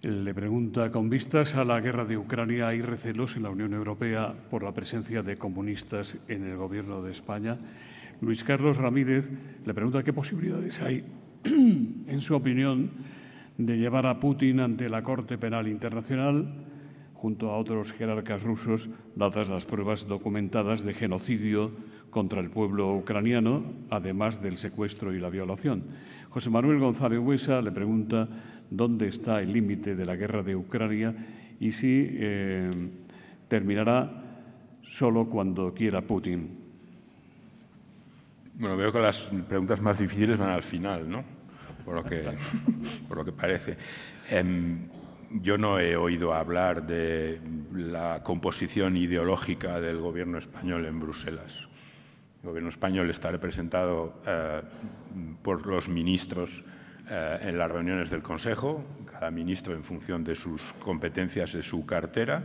Speaker 1: le pregunta: con vistas a la guerra de Ucrania, ¿hay recelos en la Unión Europea por la presencia de comunistas en el Gobierno de España? Luis Carlos Ramírez le pregunta qué posibilidades hay, en su opinión, de llevar a Putin ante la Corte Penal Internacional junto a otros jerarcas rusos, dadas las pruebas documentadas de genocidio contra el pueblo ucraniano, además del secuestro y la violación. José Manuel González Buesa le pregunta dónde está el límite de la guerra de Ucrania y si terminará solo cuando quiera Putin.
Speaker 3: Bueno, veo que las preguntas más difíciles van al final, ¿no? Por lo que parece. Yo no he oído hablar de la composición ideológica del Gobierno español en Bruselas. El Gobierno español está representado por los ministros en las reuniones del Consejo, cada ministro en función de sus competencias, de su cartera.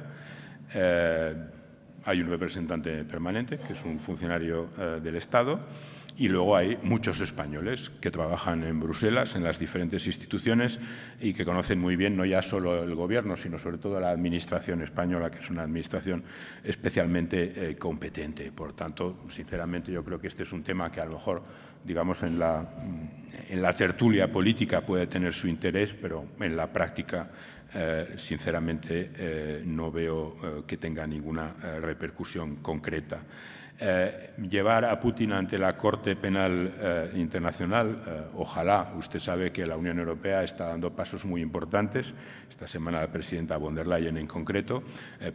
Speaker 3: Hay un representante permanente, que es un funcionario del Estado, y luego hay muchos españoles que trabajan en Bruselas, en las diferentes instituciones, y que conocen muy bien no ya solo el Gobierno, sino sobre todo la Administración española, que es una administración especialmente competente. Por tanto, sinceramente, yo creo que este es un tema que a lo mejor, digamos, en la tertulia política puede tener su interés, pero en la práctica, sinceramente, no veo que tenga ninguna repercusión concreta. Llevar a Putin ante la Corte Penal Internacional, ojalá. Usted sabe que la Unión Europea está dando pasos muy importantes, esta semana la presidenta von der Leyen en concreto,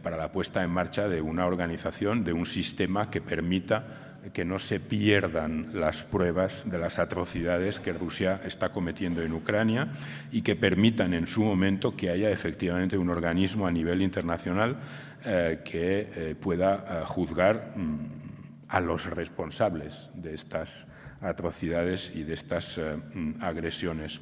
Speaker 3: para la puesta en marcha de una organización, de un sistema que permita que no se pierdan las pruebas de las atrocidades que Rusia está cometiendo en Ucrania y que permitan en su momento que haya efectivamente un organismo a nivel internacional que pueda juzgar a los responsables de estas atrocidades y de estas agresiones.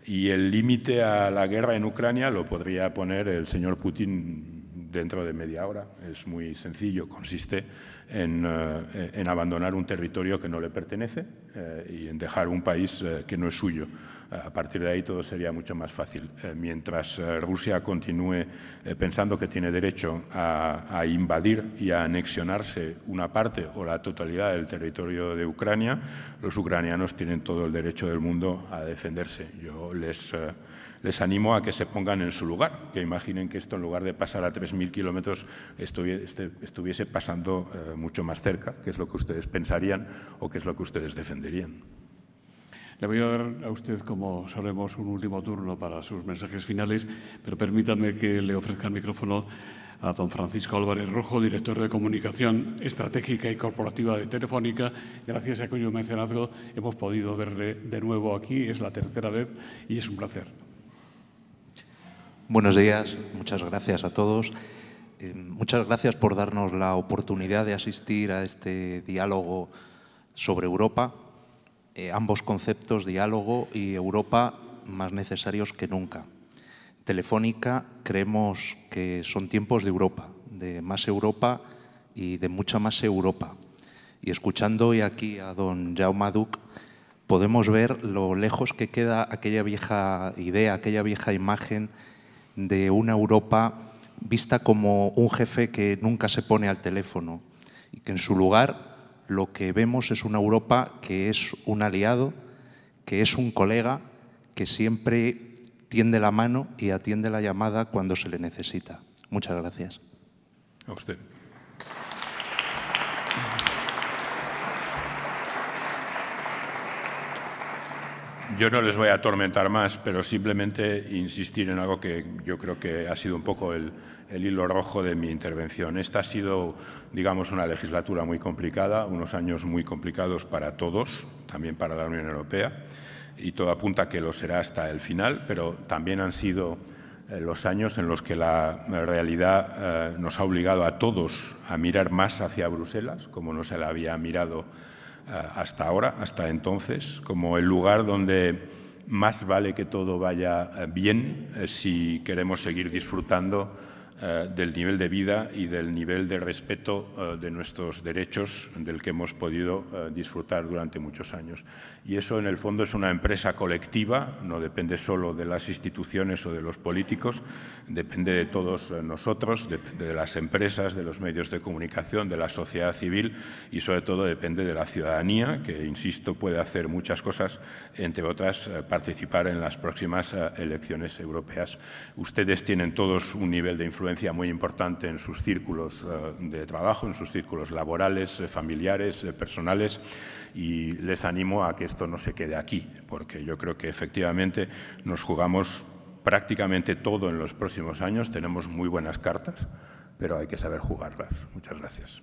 Speaker 3: Y el límite a la guerra en Ucrania lo podría poner el señor Putin dentro de media hora. Es muy sencillo, consiste en abandonar un territorio que no le pertenece y en dejar un país que no es suyo. A partir de ahí todo sería mucho más fácil. Mientras Rusia continúe pensando que tiene derecho a invadir y a anexionarse una parte o la totalidad del territorio de Ucrania, los ucranianos tienen todo el derecho del mundo a defenderse. Yo les animo a que se pongan en su lugar, que imaginen que esto, en lugar de pasar a 3.000 kilómetros, estuviese pasando mucho más cerca, que es lo que ustedes pensarían o que es lo que ustedes defenderían.
Speaker 1: Le voy a dar a usted, como sabemos, un último turno para sus mensajes finales, pero permítame que le ofrezca el micrófono a don Francisco Álvarez Rojo, director de Comunicación Estratégica y Corporativa de Telefónica. Gracias a cuyo mecenazgo hemos podido verle de nuevo aquí, es la tercera vez y es un placer.
Speaker 4: Buenos días, muchas gracias a todos. Muchas gracias por darnos la oportunidad de asistir a este diálogo sobre Europa. Ambos conceptos, diálogo y Europa, más necesarios que nunca. Telefónica creemos que son tiempos de Europa, de más Europa y de mucha más Europa. Y escuchando hoy aquí a don Jaume Duch, podemos ver lo lejos que queda aquella vieja idea, aquella vieja imagen de una Europa vista como un jefe que nunca se pone al teléfono y que en su lugar lo que vemos es una Europa que es un aliado, que es un colega, que siempre tiende la mano y atiende la llamada cuando se le necesita. Muchas gracias.
Speaker 3: A usted. Yo no les voy a atormentar más, pero simplemente insistir en algo que yo creo que ha sido un poco el hilo rojo de mi intervención. Esta ha sido, digamos, una legislatura muy complicada, unos años muy complicados para todos, también para la Unión Europea, y todo apunta a que lo será hasta el final, pero también han sido los años en los que la realidad nos ha obligado a todos a mirar más hacia Bruselas, como no se la había mirado hasta ahora, hasta entonces, como el lugar donde más vale que todo vaya bien si queremos seguir disfrutando del nivel de vida y del nivel de respeto de nuestros derechos del que hemos podido disfrutar durante muchos años. Y eso, en el fondo, es una empresa colectiva, no depende solo de las instituciones o de los políticos, depende de todos nosotros, depende de las empresas, de los medios de comunicación, de la sociedad civil y, sobre todo, depende de la ciudadanía, que, insisto, puede hacer muchas cosas, entre otras, participar en las próximas elecciones europeas. Ustedes tienen todos un nivel de influencia muy importante en sus círculos de trabajo, en sus círculos laborales, familiares, personales, y les animo a que esto no se quede aquí, porque yo creo que efectivamente nos jugamos prácticamente todo en los próximos años, tenemos muy buenas cartas, pero hay que saber jugarlas. Muchas gracias.